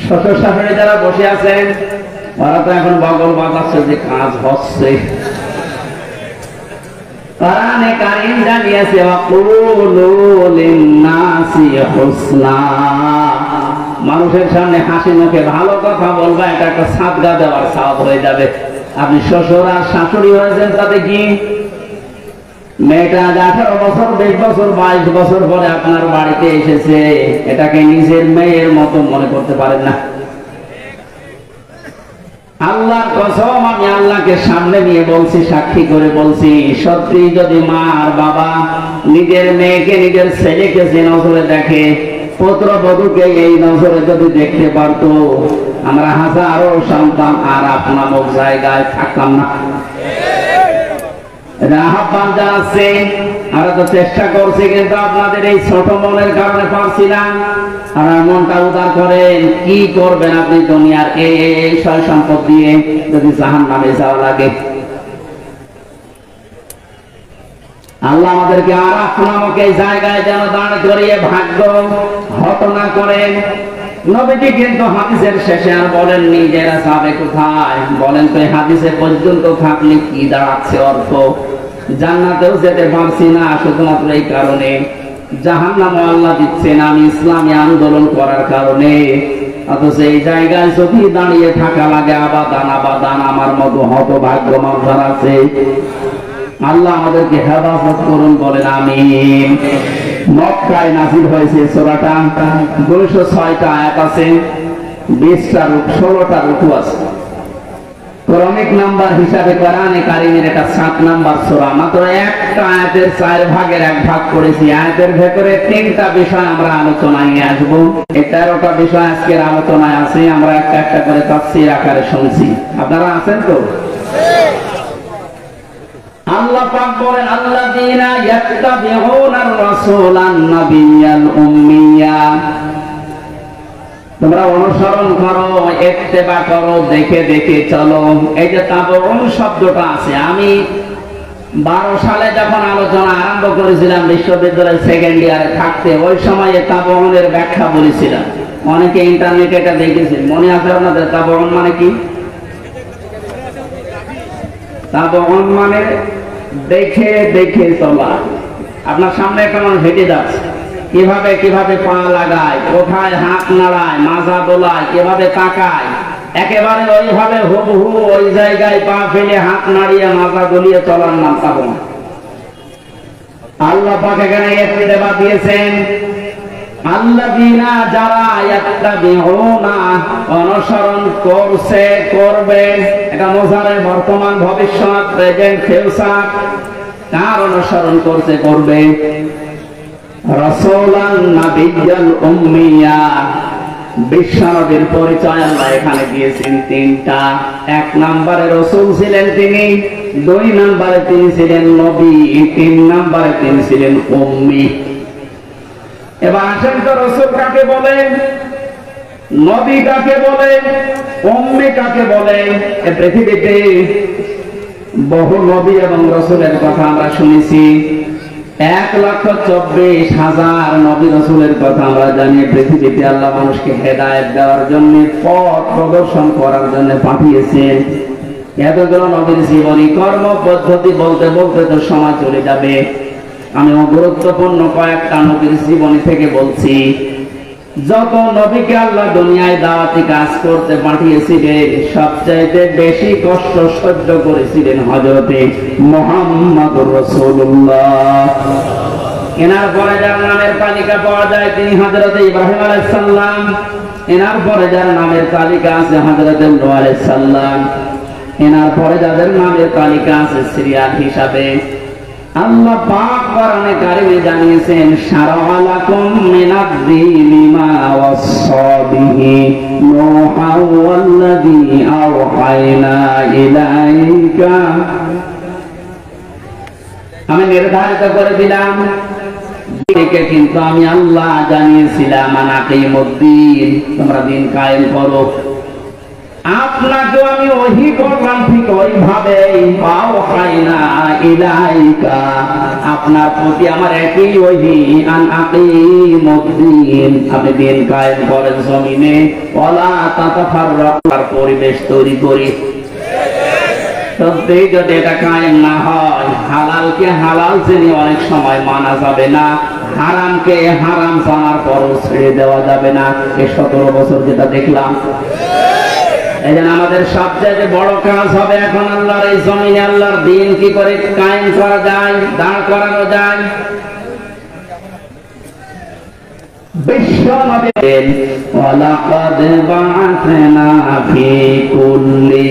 শ্বশুর শাশুড়ি যারা বসে আছেন ওরা তো এখন বগল বাজাচ্ছে যে কাজ হচ্ছে। কোরআনে কারীম জানিয়েছে ওয়াকুলু লিন-নাসি হুসনা, মানুষের সামনে হাসি মুখে ভালো কথা বলবা, এটা একটা সাদকা দেওয়ার সওয়াব হয়ে যাবে। আপনি শ্বশুর আর শাশুড়ি হয়েছেন তাতে কি? মেয়েটা 18 বছর, 20 বছর, 22 বছর পরে আপনার বাড়িতে এসেছে, এটাকে নিজের মেয়ের মতো মনে করতে পারেন না। আল্লাহর কসম, আমি আল্লাহকে সামনে নিয়ে বলছি, সাক্ষী করে বলছি, সত্যি যদি মা আর বাবা নিজের মেয়েকে নিজের ছেলেকে যে নজরে দেখে, পুত্রবধূকে এই নজরে যদি দেখতে পারতো, আমরা হাজারো সন্তান আর আপনার জায়গায় থাকতাম না। আহ্বান জানাচ্ছে, আমরা তো চেষ্টা করছি, কিন্তু আপনাদের এই ছোট মনের কারণে পারছি না। আপনার মনটা উদার করেন, কি করবেন আপনি দুনিয়ার এই সয় সম্পদ দিয়ে যদি জাহান্নামে যাওয়া লাগে? আল্লাহ আমাদেরকে আর আপনাকে এই জায়গায় যেন দাঁড় করিয়ে ভাগ্য হত না করেন। নবীজি কিন্তু হাদিসের শেষে আর বলেননি যে এরা যাবে কোথায়, বলেন তো এই হাদিসে পর্যন্ত থাকলে কি দাঁড়াচ্ছে অর্থ? জান্নাতেও যেতে পারছি না শুধুমাত্র এই কারণে, জাহান্নামও আল্লাহ দিচ্ছেন আমি ইসলামী আন্দোলন করার কারণে। অথচ এই জায়গায় যদি দাঁড়িয়ে থাকা লাগে আবাদান আবাদান, আমার মতো হতভাগ্য মানুষ আছে। আল্লাহ আমাদেরকে হেফাজত করুন, বলেন আমিন। মক্কায় নাযিল হয়েছে সূরাটা, 206টা আয়াত আছে, 20টা রূপ, 16টা রূপ আছে। ক্রমিক নাম্বার হিসাবে কোরআনে কারীমের এটা 7 নাম্বার সূরা। মাত্র একটা আয়াতের 4 ভাগের 1 ভাগ করেছি। আয়াতের ভেতরে 3টা বিষয় আমরা আলোচনায় নিয়ে আসবো। এই 13টা বিষয় আজকের আলোচনায় আছে, আমরা একটা একটা করে তাফসীর আকারে শুনছি। আপনারা আছেন তো? আল্লাহ পাক বলেন আল্লাযীনা ইয়াত্তাবিউনার রাসূলান নাবিয়্যাল উম্মিয়্যা, তোমরা অনুসরণ করো, ইত্তেবা করো, দেখে দেখে চলো। এই যে তাবউন শব্দটা আছে, আমি 12 সালে যখন আলোচনা আরম্ভ করেছিলাম বিশ্ববিদ্যালয়ের সেকেন্ড ইয়ারে থাকতে, ওই সময় তাবউনের ব্যাখ্যা বলেছিলাম। অনেকে ইন্টারনেটে এটা দেখেছেন, মনে আছে আপনাদের? তাবউন মানে কি? তাবউন মানে দেখে দেখে চলা। আপনার সামনে একটা মানুষ হেঁটে যাচ্ছে, কিভাবে কিভাবে পা লাগায়, কোথায় হাত নাড়ায়, মাজা দোলায়, কিভাবে তাকায়, একেবারে ওইভাবে হুবহু ওই জায়গায় পা ফেলে হাত নাড়িয়ে মাজা দলিয়ে চলার নাম তাবউন। আল্লাহ পাক এখানে ইত্তেবা দিয়েছেন, আল্লাযীনা যারা ইয়াত্তাবিউনা, অনুসরণ করছে, করবে, এটা মুজারে বর্তমান ভবিষ্যৎ, প্রেজেন্ট ফিউচার। কার অনুসরণ করছে, করবে? রাসূলান নাবিয়্যাল উম্মিয়্যা, বিশ্বনবীর পরিচয় আল্লাহ এখানে দিয়েছেন 3টা। 1 নম্বরে রাসূল ছিলেন তিনি, 2 নম্বরে তিনি ছিলেন নবী, 3 নম্বরে তিনি ছিলেন উম্মি। এবার আসেন তো, রাসূল কাকে বলে, নবী কাকে বলে, উম্মি কাকে বলে? এই পৃথিবীতে বহু নবী এবং রাসূলের কথা আমরা শুনেছি, 1,24,000 নবী রাসূলের কথা আমরা জানি। পৃথিবীতে আল্লাহ মানুষকে হেদায়েত দেওয়ার জন্য, পথ প্রদর্শন করার জন্য পাঠিয়েছেন। এতগুলো নবীর জীবনী কর্ম পদ্ধতি বলতে বলতে তো সময় চলে যাবে। আমি গুরুত্বপূর্ণ কয়েকটা নবীর জীবনী থেকে বলছি। যত নবীকে আল্লাহ দুনিয়ায় দাওয়াতি কাজ করতে পাঠিয়েছিলেন, সবচাইতে বেশি কষ্ট সহ্য করেছিলেন হযরতে মুহাম্মদুর রাসূলুল্লাহ। এনার পরে যার নামের তালিকা পাওয়া যায় তিনি হযরত ইব্রাহিম আলাইহিস সালাম। এনার পরে যার নামের তালিকা আছে হযরত নূহ আলাইহিস সালাম। এনার পরে যাদের নামের তালিকা আছে সিরিয়াল হিসাবে আল্লাহ পাক কোরআনে কারিমে জানিয়েছেন শারআ লাকুম মিনাদ-দীনি মা ওয়াসসা বিহি নূহা ওয়াল্লাযী আওহায়না ইলাইকা। আমি নির্ধারিত করে দিলাম কিন্তু আমি আল্লাহ জানিয়েছিলাম আনাকিমুদ্দিন, তোমরা দিন কায়েম করো। আপনাকে আমি ওহী করলাম ঠিক ওইভাবে আওহায়না ইলাইকা, আপনার প্রতি আমার একই ওহী আনাকিমুদ্দিন, আপনি দিন কায়েম করেন জমিনে। ওয়ালা তাতাফাররাকুর পরিবেশ তৈরি করি। সত্যি যদি এটা কায়েম না হয়, হালালকে হালাল জেনে অনেক সময় মানা যাবে না, হারামকে হারাম জানার পরও ছেড়ে দেওয়া যাবে না। এই 17 বছর যেটা দেখলাম, এই জন্য আমাদের সবচেয়ে বড় কাজ হবে এখন আল্লাহর এই জমিনে আল্লাহর দ্বীন কি করে কায়েম করা যায়, দাঁড় করানো যায়। ওয়ালাকাদ বা'আথনা ফি কুল্লি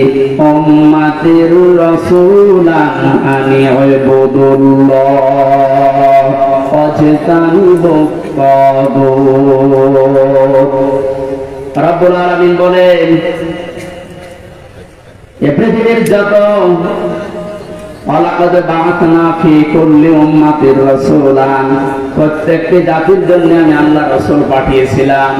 উম্মাতির রাসূলান আন ইউবুদুল্লাহ ওয়াজতানিবুত তাগুত। রব্বুল আলামিন বলেন এ পৃথিবীর যত ওয়ালাকাদ বা'আথনা ফি কুল্লি উম্মাতির রাসূলান, প্রত্যেকটি জাতির জন্য আমি আল্লাহ রাসূল পাঠিয়েছিলাম।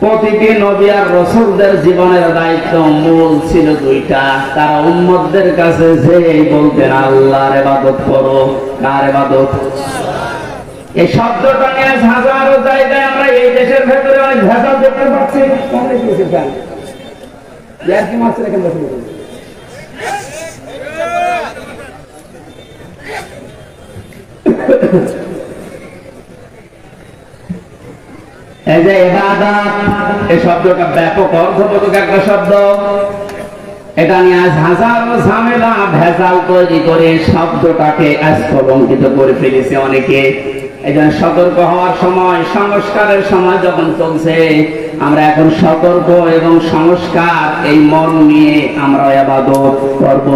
প্রতিটি নবী আর রাসূলদের জীবনের দায়িত্ব মূল ছিল দুইটা, তারা উম্মতদের কাছে যেই বলতেন আল্লাহর ইবাদত করো। কার ইবাদত? এই শব্দটা নিয়ে হাজারো জায়গায় আমরা এই দেশের ভেতরে অনেক ভেজাল দেখতে পাচ্ছি। অনেক কিছু জানি ইয়ার কি মাছ রেখে বসে এই যে ইবাদত, এই শব্দটা ব্যাপক অর্থবোধক একটা শব্দ। এটা নিয়ে আজ হাজারো ঝামেলা ভেজাল তৈরি করে শব্দটাকে কলঙ্কিত করে ফেলেছে অনেকে। এই জন্য সতর্ক হওয়ার সময়, সংস্কারের সময় যখন চলছে, আমরা এখন সতর্ক এবং সংস্কার এই মন নিয়ে আমরা ইবাদত করব।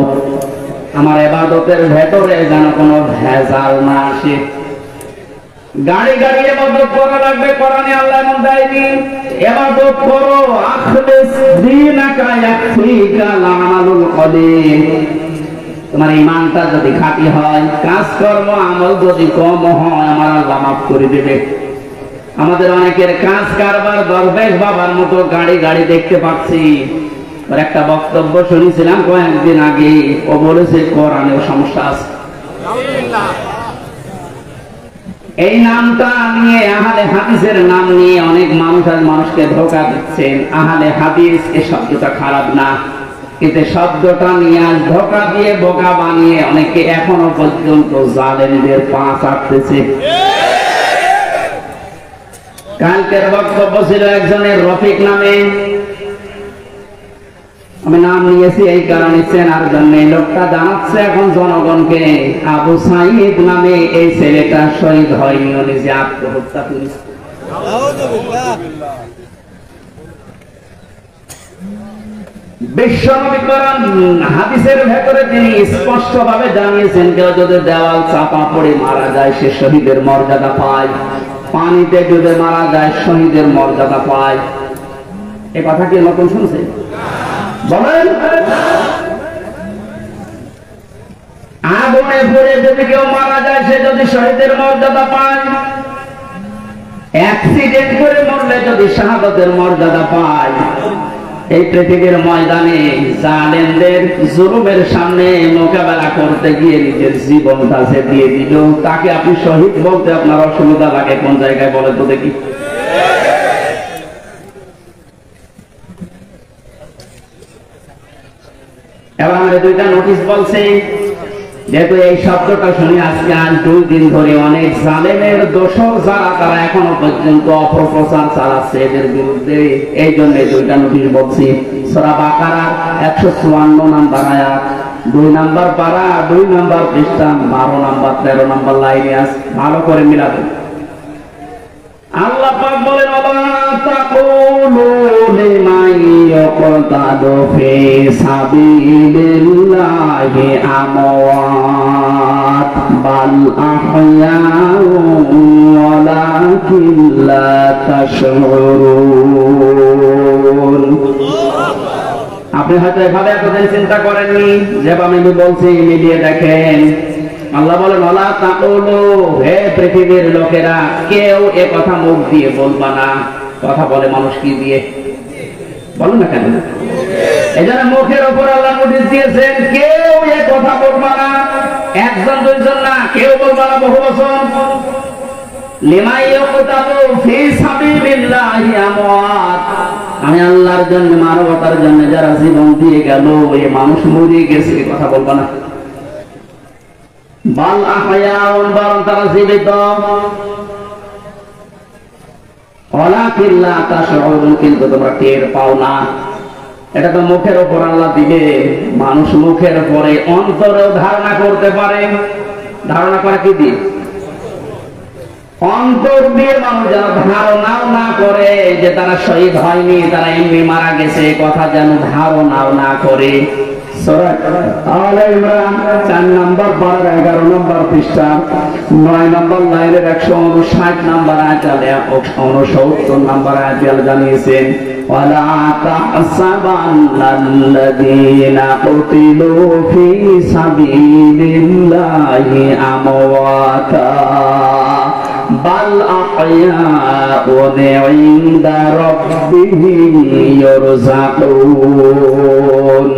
আমার ইবাদতের ভেতরে যেন কোনো ভেজাল না আসে। গাড়ি গাড়ি ইবাদত করা লাগবে, কোরআনে আল্লাহ এমন দেয়নি। ইবাদত করো আখলিস দীনাকা ইয়াকফিকা আমালুল কলিল। তোমার ঈমানটা যদি খাঁটি হয়, কাজকর্ম আমল যদি কম হয়, আমার আল্লাহ মাফ করে দেবে। আমাদের অনেকের কাজ কারবার দরবেশ বাবার মতো গাড়ি গাড়ি দেখতে পাচ্ছি। ওর একটা বক্তব্য শুনেছিলাম কয়েকদিন আগে, ও বলেছে কোরআনেও সমস্যা আছে। এই নামটা নিয়ে, আহলে হাদিসের নাম নিয়ে অনেক মানুষ আর মানুষকে ধোঁকা দিচ্ছেন। আহলে হাদিস এই শব্দটা খারাপ না, কিন্তু শব্দটা নিয়ে ধোঁকা দিয়ে বোকা বানিয়ে অনেকে এখনো পর্যন্ত জালেমদের পা চাটতেছে। কালকের বক্তব্য ছিল একজনের রফিক নামে, আমি নাম নিয়েছি এই কারণে চেনার জন্য। লোকটা জানাচ্ছে এখন জনগণকে আবু সাইদ নামে এই ছেলেটা শহীদ হয়নি, নিজে আত্মহত্যা করেছে। বিশ্বনবী কোরআন হাদিসের ভেতরে তিনি স্পষ্ট ভাবে জানিয়েছেন, কেউ যদি দেওয়াল চাপা পড়ে মারা যায় সে শহীদের মর্যাদা পায়, পানিতে ডুবে মারা যায় শহীদের মর্যাদা পায়। এ কথা কি নতুন শুনছে? বলেন। আগুনে পড়ে যদি কেউ মারা যায় সে যদি শহীদের মর্যাদা পায়, অ্যাক্সিডেন্ট করে মরলে যদি শাহাদাতের মর্যাদা পায়। এই পৃথিবীর ময়দানে জালেমদের জুলুমের সামনে মোকাবেলা করতে গিয়ে নিজের জীবনটা যে দিয়ে দিল, তাকে আপনি শহীদ বলতে আপনার অসুবিধা লাগে কোন জায়গায় বলেন তো দেখি? এবার আমরা দুইটা নোটিশ বলছি, যেহেতু এই শব্দটা শুনে আজকে আজ 2 দিন ধরে অনেক জালেমের দোষর যারা, তারা এখনো পর্যন্ত অপপ্রচার চালাচ্ছে এদের বিরুদ্ধে। এই জন্য দুইটা নোটিশ বলছি। সূরা বাকারা 154 নম্বর আয়াত, 2 নাম্বার পারা, 2 নাম্বার পৃষ্ঠা, 12 নাম্বার 13 নাম্বার লাইনে আছে, ভালো করে মিলাবেন। আল্লাহ পাক বলেন, ওয়ালা তাকুলু লিমান ইয়াকতাদু ফি সাবিলিল্লাহি আমওয়াত বাল আহয়াউ ওয়ালাকিন লা তাশউরুন। আপনি হয়তো এভাবে এতদিন চিন্তা করেননি, যেভাবে আমি বলছি মিলিয়ে দেখেন। আল্লাহ বলেন, ওয়ালা তাকুলু, হে পৃথিবীর লোকেরা, কেউ এ কথা মুখ দিয়ে বলবা না। কথা বলে মানুষ কি দিয়ে? বলুন না কেন? এজন্য মুখের উপর আল্লাহ নোটিশ দিয়েছেন, কেউ এ কথা বলবা না। একজন দুইজন না, কেউ বলবা না, বহু বছর। লিমান ইয়াকতাদু ফি সাবিলিল্লাহি আমওয়াত, আমি আল্লাহর জন্য, মানবতার জন্য যারা জীবন দিয়ে গেল, এই মানুষ মরে গেছে, কথা বলবা না। বাল আহয়াউন, বরং তারা জীবিত। ওয়ালাকিন লা তাশউরুন, কিন্তু তোমরা টের পাও না। এটা তো মুখের উপর আল্লাহ দিবে, মানুষ মুখের উপরে অন্তরেও ধারণা করতে পারে। ধারণা করা কি দিয়ে? অন্তর দিয়ে মানুষ যেন ধারণাও না করে যে তারা শহীদ হয়নি, তারা এমনি মারা গেছে, কথা যেন ধারণাও না করে। সূরা আলে ইমরান 4 নম্বর 11 নম্বর পৃষ্ঠা 9 নম্বর লাইনের 159 নম্বর আয়াতে 69 নম্বর আয়াতে জানিয়েছেন, ওয়ালা তাহসাবান্নাল্লাযীনা কুতিলু ফি সাবিলিল্লাহি আমওয়াতা বাল আহয়াউন ইনদা রাব্বিহিম ইরযাকুন।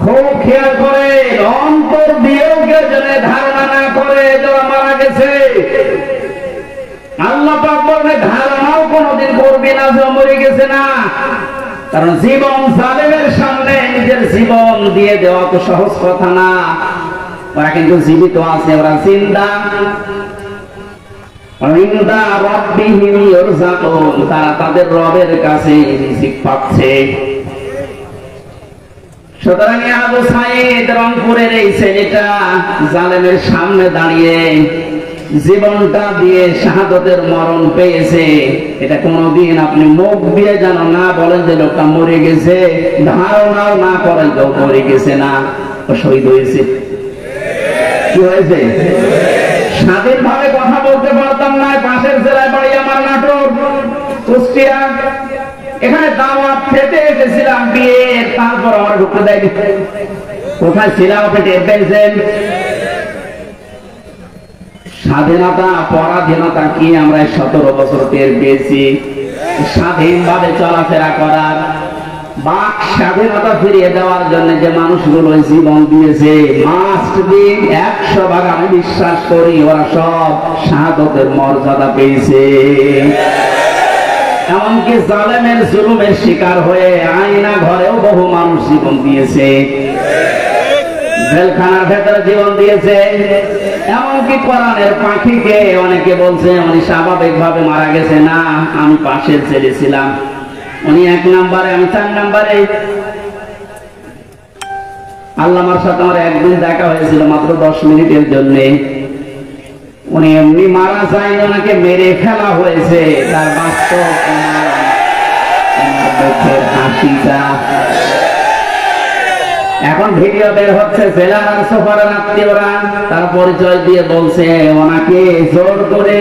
খুব খেয়াল করে, অন্তর দিয়েও কেউ যেন ধারণা না করে যারা মারা গেছে। আল্লাহ পাক বলেন, ধারণাও কোনোদিন করবে না যে মরে গেছে না। কারণ জীবন জালেমের সামনে নিজের জীবন দিয়ে দেওয়া তো সহজ কথা না। ওরা কিন্তু জীবিত আছে, ওরা জিন্দা। তারা তাদের রবের কাছে রিজিক পাচ্ছে। সুতরাং আবু সাঈদ রংপুরের এই ছেলেটা জালেমের সামনে দাঁড়িয়ে জীবনটা দিয়ে শাহাদতের মরণ পেয়েছে। এটা কোনদিন আপনি মুখ দিয়ে যেন না বলেন যে লোকটা মরে গেছে, ধারণাও না করেন কেউ মরে গেছে না, ও শহীদ হয়েছে। কি হয়েছে? স্বাধীনভাবে কথা বলতে পারতাম না। পাশের জেলায় বাড়ি আমার, নাটোর, কুষ্টিয়া। এখানে দাওয়াত খেতে এসেছিলাম বিয়ে, তারপর আমার ঢুকতে দেয়নি। কোথায় ছিলাম আপনি টের পেয়েছেন? স্বাধীনতা পরাধীনতা কি আমরা 17 বছর টের পেয়েছি। স্বাধীনভাবে চলাফেরা করার, বাক স্বাধীনতা ফিরিয়ে দেওয়ার জন্য যে মানুষগুলো জীবন দিয়েছে, মাস্ট বি 100 ভাগ আমি বিশ্বাস করি ওরা সব শাহাদতের মর্যাদা পেয়েছে। এমনকি জালেমের জুলুমের শিকার হয়ে আয়না ঘরেও বহু মানুষ জীবন দিয়েছে, জেলখানার ভেতরে জীবন দিয়েছে। এমনকি কোরআনের পাখিকে অনেকে বলছে উনি স্বাভাবিকভাবে মারা গেছে। না, আমি পাশের ছেলে ছিলাম, উনি 1 নম্বরে, আমি 4 নম্বরে। আল্লামার সাথে আমার একদিন দেখা হয়েছিল, মাত্র 10 মিনিটের জন্য। উনি এমনি মারা যায়নি, ওনাকে মেরে ফেলা হয়েছে। তার বাস্তব মুখের হাসিটা এখন ভিডিও বের হচ্ছে। জেলার সোফারের আত্মীয়রা তার পরিচয় দিয়ে বলছে ওনাকে জোর করে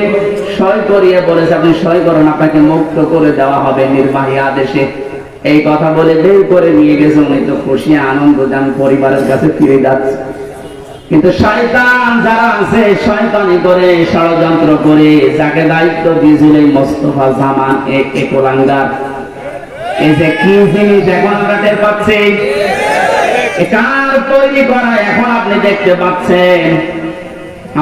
সই করিয়ে বলেছে, আপনি সই করেন, আপনাকে মুক্ত করে দেওয়া হবে নির্বাহী আদেশে। এই কথা বলে বের করে নিয়ে গেছে। উনি তো খুশি, আনন্দ যান, পরিবারের কাছে ফিরে যাচ্ছে। কিন্তু শয়তান যারা আছে, শয়তানি করে, ষড়যন্ত্র করে, যাকে দায়িত্ব দিয়েছিল এই মোস্তফা জামান একলাঙ্গার, এই যে কি জিনিস এখন আমরা টের পাচ্ছি, কার তৈরি করা এখন আপনি দেখতে পাচ্ছেন।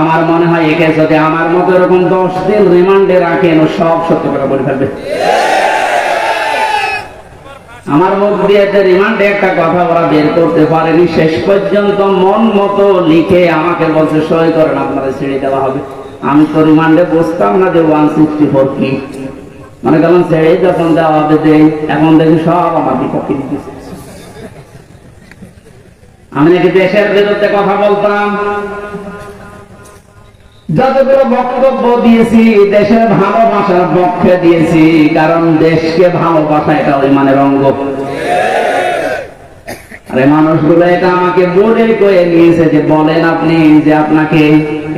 আমার মনে হয় একে যদি আমার মতো এরকম 10 দিন রিমান্ডে রাখেন, ও সব সত্য কথা বলে ফেলবে। আমার মুখ দিয়ে রিমান্ডে একটা কথা ওরা বের করতে পারেনি, শেষ পর্যন্ত মন মতো লিখে আমাকে বলছে সই করেন, আপনারা ছেড়ে দেওয়া হবে। আমি তো রিমান্ডে বুঝতাম না যে 164 কি, মানে কেমন ছেড়ে যখন দেওয়া হবে যে এখন দেখি সব আমার বিপক্ষে দিচ্ছে। আমি নাকি দেশের বিরুদ্ধে কথা বলতাম। যতগুলো বক্তব্য দিয়েছি দেশের ভালোবাসার পক্ষে দিয়েছি, কারণ দেশকে ভালোবাসা এটা ইমানের অঙ্গ। আরে মানুষগুলো এটা আমাকে বলে কয়ে নিয়েছে যে বলেন আপনি যে আপনাকে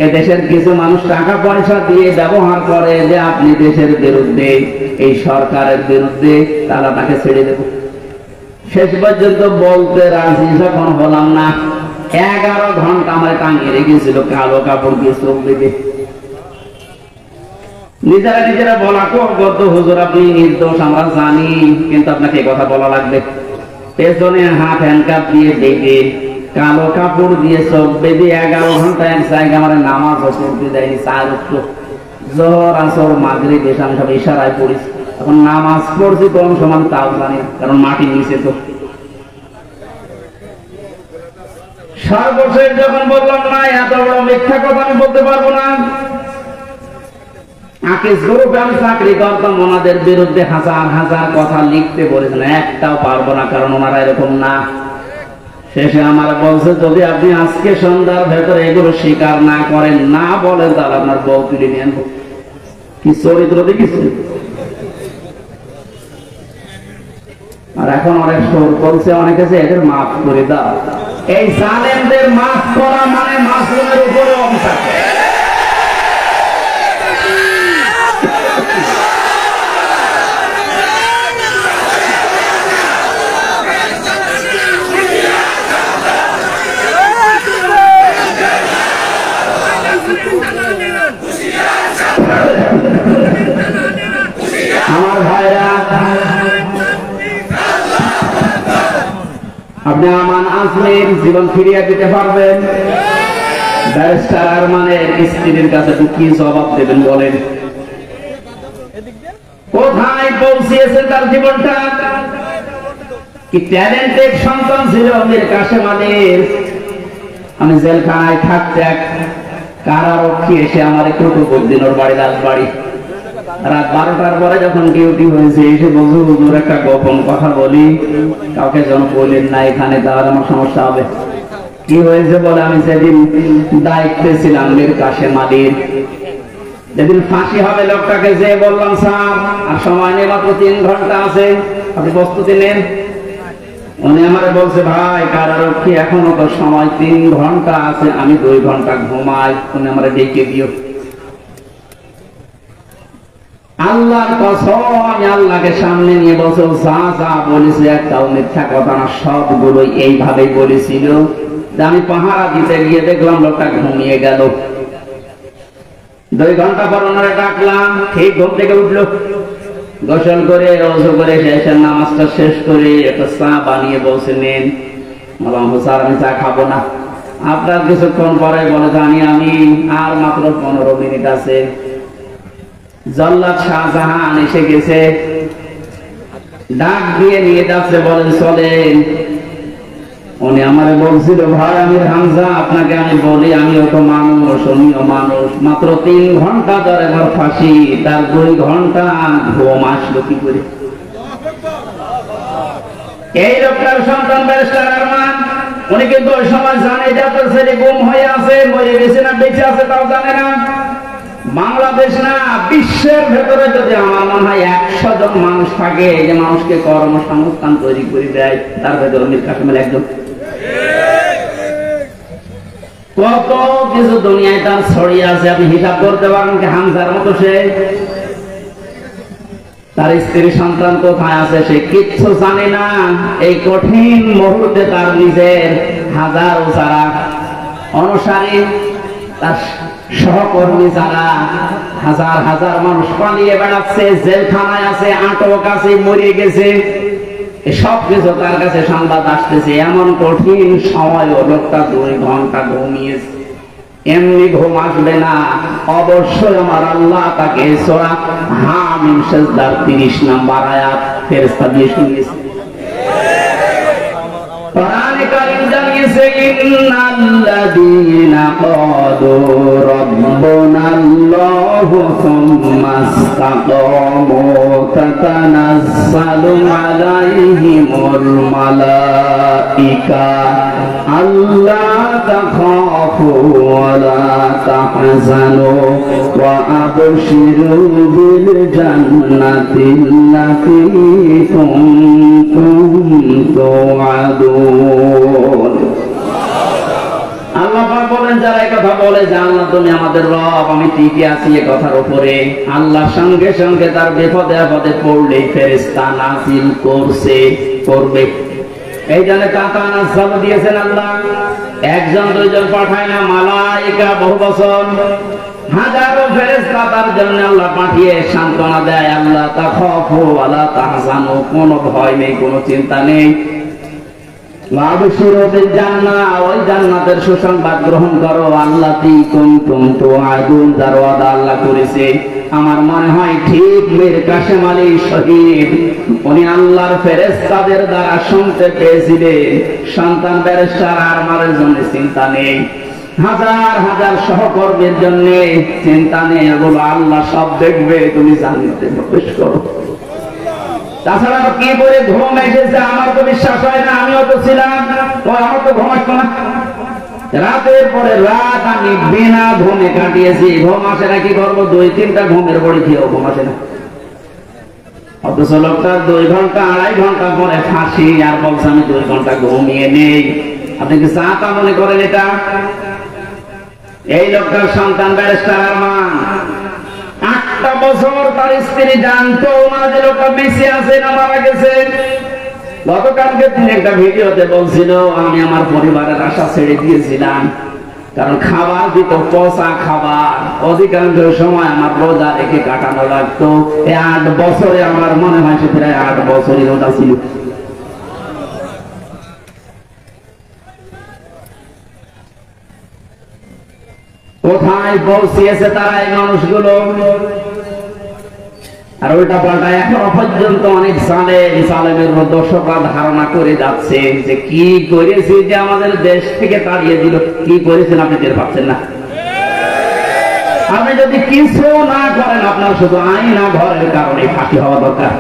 এদেশের কিছু মানুষ টাকা পয়সা দিয়ে ব্যবহার করে যে আপনি দেশের বিরুদ্ধে, এই সরকারের বিরুদ্ধে, তাহলে আপনাকে ছেড়ে দেব। শেষ পর্যন্ত বলতে রাজি যখন হলাম না, 11 ঘন্টা আমার টাঙিয়ে রেখেছিল কালো কাপড় দিয়ে চোখ বেঁধে। নিজেরা নিজেরা বলা করত হুজুর আপনি নির্দোষ আমরা জানি, কিন্তু আপনাকে কথা বলা লাগবে। পেছনে হাত হ্যান্ডকাপ দিয়ে বেঁধে কালো কাপড় দিয়ে চোখ বেঁধে 11 ঘন্টা এক জায়গায় আমার নামাজ পড়তে দেয়নি। 4 ওয়াক্ত জোহর আসর মাগরিব এসা আমি সব ইশারায় পড়েছি। এখন নামাজ পড়ছি কোন সমান তাও জানি, কারণ মাটি নিচে তো। সর্বশেষ যখন বললাম না এত বড় মিথ্যা কথা আমি বলতে পারবো না, আকিস গ্রুপে আমি চাকরি করতাম, ওনাদের বিরুদ্ধে হাজার হাজার কথা লিখতে বলেছেন, একটাও পারবো না, কারণ ওনারা এরকম না। শেষে আমার বলছে যদি আপনি আজকে সন্ধ্যার ভেতরে এগুলো স্বীকার না করেন, না বলেন, তাহলে আপনার বউ তুলে নিয়ে আনবো। কি চরিত্র দেখিস। আর এখন অনেক সুর করছে অনেকে যে এদের মাফ করে দাও। এই জালেমদের মাফ করা মানে মাসুমের উপরে অভিশাপ। আমার ভাইরা, আপনি আমান আজমের জীবন ফিরিয়ে দিতে পারবেন? ব্যারিস্টার আরমানের স্ত্রীর কাছে কি জবাব দেবেন বলেন? কোথায় পৌঁছিয়েছেন তার জীবনটা? কি ট্যালেন্টেড সন্তান ছিল মীর কাসেম আলীর। আমি জেলখানায় থাকতে এক কারারক্ষী এসে আমার একটু দিন ওর বাড়ি রাজবাড়ি, রাত 12টার পরে যখন ডিউটি হয়েছে এসে বলছে হুজুর একটা গোপন কথা বলি, কাউকে যেন বলেন না এখানে, তাহলে আমার সমস্যা হবে। কি হয়েছে বলে, আমি সেদিন দায়িত্বে ছিলাম মীর কাসেম আলীর, যেদিন ফাঁসি হবে লোকটাকে যে বললাম স্যার আর সময় নেই মাত্র 3 ঘন্টা আছে, আপনি প্রস্তুতি নেন। উনি আমারে বলছে ভাই কারারক্ষী এখনো তো সময় 3 ঘন্টা আছে, আমি 2 ঘন্টা ঘুমাই, তুমি আমারে ডেকে দিও। আল্লাহর কসম আমি আল্লাহকে সামনে নিয়ে বলছি যা যা বলেছে একটাও মিথ্যা কথা না, সবগুলোই এইভাবেই বলেছিল। আমি পাহারা দিতে গিয়ে দেখলাম লোকটা ঘুমিয়ে গেল। 2 ঘন্টা পর ওনারে ডাকলাম, ঠিক ঘুম থেকে উঠলো, গোসল করে রওযু করে শেষের নামাজটা শেষ করে একটা চা বানিয়ে বলছে নেন। বললাম স্যার আমি চা খাবো না। আপনার কিছুক্ষণ পরে বলে জানি আমি আর মাত্র 15 মিনিট আছে। জল্লাদ শাহজাহান এসে গেছে, ডাক দিয়ে নিয়ে যাচ্ছে, বলেন চলেন। উনি আমারে বলছিল ভাই আমির হামজা আপনাকে আমি বলি আমিও তো মানুষ, উনিও মানুষ, মাত্র 3 ঘন্টা ধরে আমার ফাঁসি, তার 2 ঘন্টা ঘুম আসলো কি করে? এই লোকটার সন্তান ব্যারিস্টার আরমান, উনি কিন্তু ওই সময় জানে যে আপনার ছেলে গুম হয়ে আছে, মরে গেছে না বেঁচে আছে তাও জানে না। বাংলাদেশ না বিশ্বের ভেতরে যদি আমার মনে হয় 100 জন মানুষ থাকে যে মানুষকে কর্মসংস্থান তৈরি করে দেয়, তার ভেতরে মীর কাসেম আলী একজন। কত কিছু দুনিয়ায় তার ছড়িয়ে আছে, আপনি হিসাব করতে পারেন কি হামজার মতো সে? তার স্ত্রী সন্তান কোথায় আছে সে কিচ্ছু জানে না। এই কঠিন মুহূর্তে তার নিজের হাজার যারা অনুসারী, তার সহকর্মী যারা হাজার হাজার মানুষ পালিয়ে বেড়াচ্ছে, জেলখানায় আছে, আটক আছে, মরে গেছে, সব কিছু তার কাছে সংবাদ আসতেছে। এমন কঠিন সময় লোকটা 2 ঘন্টা ঘুমিয়েছে। এমনি ঘুম আসবে না, অবশ্যই আমার আল্লাহ তাকে সূরা হামিম সিজদার 30 নম্বর আয়াত ফেরেশতা দিয়ে শুনিয়েছে। কোরআনে কারীম জানিয়েছে ইন্নাল্লাযীনা ক্বালু রাব্বুনাল্লাহু সুম্মা মাস্তাকামু তাতানাজ্জালু আলাইহিমুল মালাইকা আল্লা তাখাফু ওয়া লা তাহজানু ওয়া আবশিরু বিল জান্নাতিল্লাতী কুনতুম তুআদুন। আল্লাহ পাক বলেন, যারা এই কথা বলে যে আল্লাহ তুমি আমাদের রব, আমি ঠিকই আছি এই কথার উপরে, আল্লাহর সঙ্গে সঙ্গে তার বিপদে আপদে পড়লে ফেরেশতা নাযিল করবে। এই জন্য তাতানাজ্জাল দিয়েছেন আল্লাহ, একজন দুইজন পাঠায় না, মালায়েকা বহু বছর হাজারো ফেরেশতা তার জন্য আল্লাহ পাঠিয়ে সান্ত্বনা দেয়, আল্লাহ তাখাফু ওয়া লা তাহজানু, কোনো ভয় নেই, কোনো চিন্তা নেই। ওই জান্নাতের সুসংবাদ গ্রহণ করো, আল্লাতী কুনতুম তুআদুন, যার ওয়াদা আল্লাহ করেছে। আমার মনে হয় ঠিক মীর কাসেম আলী শহীদ উনি আল্লাহর ফেরেশতাদের দ্বারা শুনতে পেয়েছিলেন, সন্তান ব্যারিস্টার আরমানের জন্য চিন্তা নেই, হাজার হাজার সহকর্মীর জন্য চিন্তা নেই, এগুলো আল্লাহ সব দেখবে, তুমি জান্নাতে প্রবেশ করো। তাছাড়া কি বলে ঘুম এসেছে আমার তো বিশ্বাস হয় না, আমিও তো ছিলাম, আমার তো ঘুম আসতো না, রাতের পরে রাত আমি বিনা ঘুমে কাটিয়েছি। ঘুম আসে না, কি করবো, 2-3টা ঘুমের বড়ি খেয়েও ঘুম আসে না। অথচ লোকটা 2 ঘন্টা 2.5 ঘন্টা পরে ফাঁসি, আর বলছে আমি 2 ঘন্টা ঘুমিয়ে নেই। আপনি কি চাটা মনে করেন এটা? এই লোকটার সন্তান ব্যারিস্টার আরমান 8টা বছর তার স্ত্রী জানতো না যে লোকটা বেঁচে আছে না মারা গেছে। গতকালকে তিনি একটা ভিডিওতে বলছিল, আমি আমার পরিবারের আশা ছেড়ে দিয়েছিলাম, কারণ খাবার দিত পচা খাবার, অধিকাংশ সময় আমার রোজা রেখে কাটানো লাগতো। এই 8 বছরে আমার মনে হয় সে প্রায় 8 বছরই রোজা ছিল। কোথায় পৌঁছিয়েছে তারা এই মানুষগুলো? আর উল্টা পাল্টা এখনো পর্যন্ত অনেক জালেমের দর্শকরা ধারণা করে যাচ্ছে যে কি করেছি যে আমাদের দেশ থেকে তাড়িয়ে দিল। কি করেছেন আপনি টের পাচ্ছেন না? আপনি যদি কিছু না করেন, আপনার শুধু আইনা ঘরের কারণে ফাঁসি হওয়া দরকার।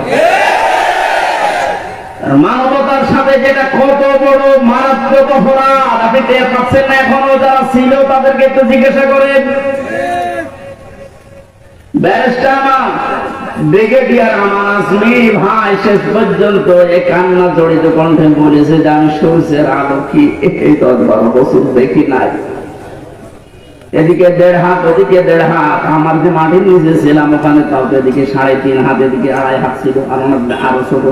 মানবতার সাথে যেটা কত বড় মারাত্মক অপরাধ, আপনি টের পাচ্ছেন না? এখনো যারা ছিল তাদেরকে একটু জিজ্ঞাসা করেন। ব্যারিস্টার ব্রিগেডিয়ার আমান আজমি ভাই শেষ পর্যন্ত এই কান্না জড়িত কণ্ঠে বলেছে যে আমি সূর্যের আলো কি এই 10-12 বছর দেখি নাই। এদিকে 1.5 হাত, ওদিকে 1.5 হাত, আমার যে মাটির নিচে ছিলাম ওখানে তাও এদিকে 3.5 হাত, এদিকে 2.5 হাত ছিল, আর আরো ছোট।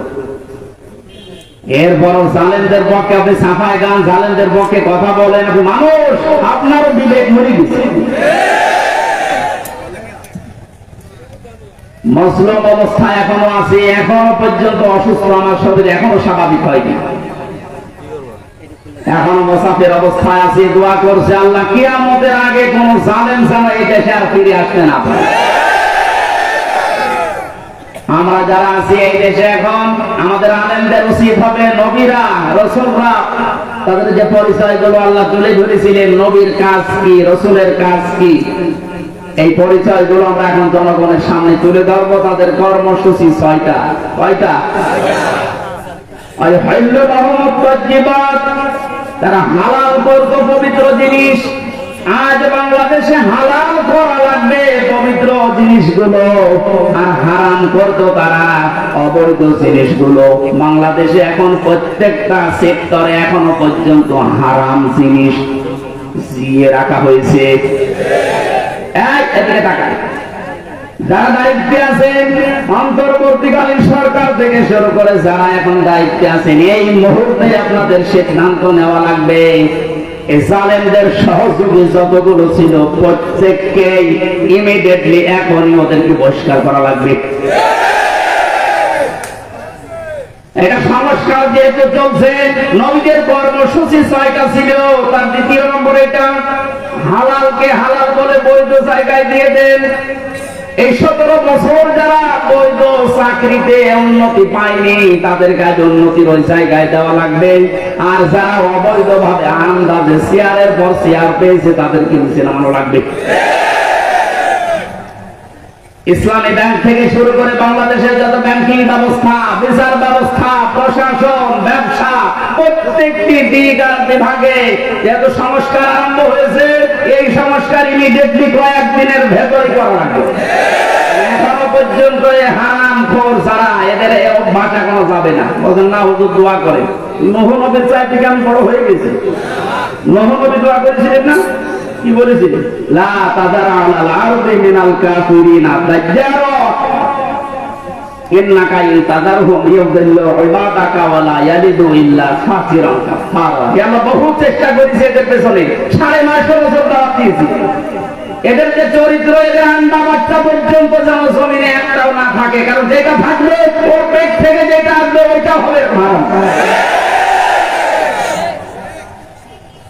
এরপর জালেমদের পক্ষে আপনি সাফাই গান, জালেমদের পক্ষে কথা বলেন। মানুষ আপনারও বিবেক মরে গেছে। মজলুম অবস্থায় এখনো আছে, এখনো পর্যন্ত অসুস্থ, আমার শরীর এখনো স্বাভাবিক হয়নি, এখনো মুসাফির অবস্থায় আছে। দোয়া করছে আল্লাহ কিয়ামতের আগে কোন জালেম যেন এই দেশে আর ফিরে আসতে না পারে। আমরা যারা আছি এই দেশে এখন, আমাদের আলেমদের উচিত হবে নবীরা রাসূলরা তাদের যে পরিচয়গুলো আল্লাহ তুলে ধরেছিলেন, নবীর কাজ কি, রাসূলের কাজ কি, এই পরিচয়গুলো আমরা এখন জনগণের সামনে তুলে ধরবো। তাদের কর্মসূচি 6টা। কয়টা? তারা হালাল করতো পবিত্র জিনিস। আজ বাংলাদেশে হালাল করা লাগবে পবিত্র জিনিসগুলো, আর হারাম করতো তারা অবৈধ জিনিসগুলো। বাংলাদেশে এখন প্রত্যেকটা সেক্টরে এখনো পর্যন্ত হারাম জিনিস জিয়ে রাখা হয়েছে। এদিকে তাকায়, যারা দায়িত্বে আছেন, অন্তর্বর্তীকালীন সরকার থেকে শুরু করে যারা এখন দায়িত্বে আছেন, এই মুহূর্তে আপনাদের সিদ্ধান্ত নেওয়া লাগবে এই জালেমদের সহযোগী যতগুলো ছিল প্রত্যেককে ইমিডিয়েটলি এখনই ওদেরকে বহিষ্কার করা লাগবে। এটা সংস্কার যেহেতু চলছে, নবীদের কর্মসূচি 6টা ছিল, তার 2য় নম্বর এটা হালালকে হালাল বলে বৈধ জায়গায় দিয়ে দেন। এই 17 বছর যারা বৈধ চাকরিতে উন্নতি পায়নি তাদের কাছে উন্নতির ওই জায়গায় দেওয়া লাগবে, আর যারা অবৈধ ভাবে আন্দাজে চেয়ারের পর চেয়ার পেয়েছে তাদেরকে নিচে নামানো লাগবে। ইসলামী ব্যাংক থেকে শুরু করে বাংলাদেশের যত ব্যাংকিং ব্যবস্থা, বিচার ব্যবস্থা, প্রশাসন, ব্যবসা, প্রত্যেকটি দিক আর বিভাগে যেহেতু সংস্কার আরম্ভ হয়েছে, এই সংস্কার ইমিডিয়েটলি কয়েকদিনের ভেতরে করা লাগবে। এখনো পর্যন্ত হারাম খোর ছাড়া এদের অভ্যাস এখনো যাবে না। বলেন না হুজুর দোয়া করে, নূহ নবীর চাইতে আমি বড় হয়ে গেছি। নূহ নবী দোয়া করেছিলেন না, কি বলেছিলেন? লা তাযারা আলাল আরদি মিনাল কাফিরিনা দাজ্জারা ইন্নাকা ইন তাযারহুম ইউদিল্লু ইবাদাকা ওয়া লা ইয়ালিদু ইল্লা ফাজিরান কাফারা। আমরা বহু চেষ্টা করেছি এদের পেছনে, 9.5 বছর দাওয়াত দিয়েছি। এদের যে চরিত্র, এদের আন্ডা বাচ্চা পর্যন্ত যেন জমিনে একটাও না থাকে, কারণ যেটা থাকবে ওর পেট থেকে যেটা আসবে ওইটা হবে হারাম।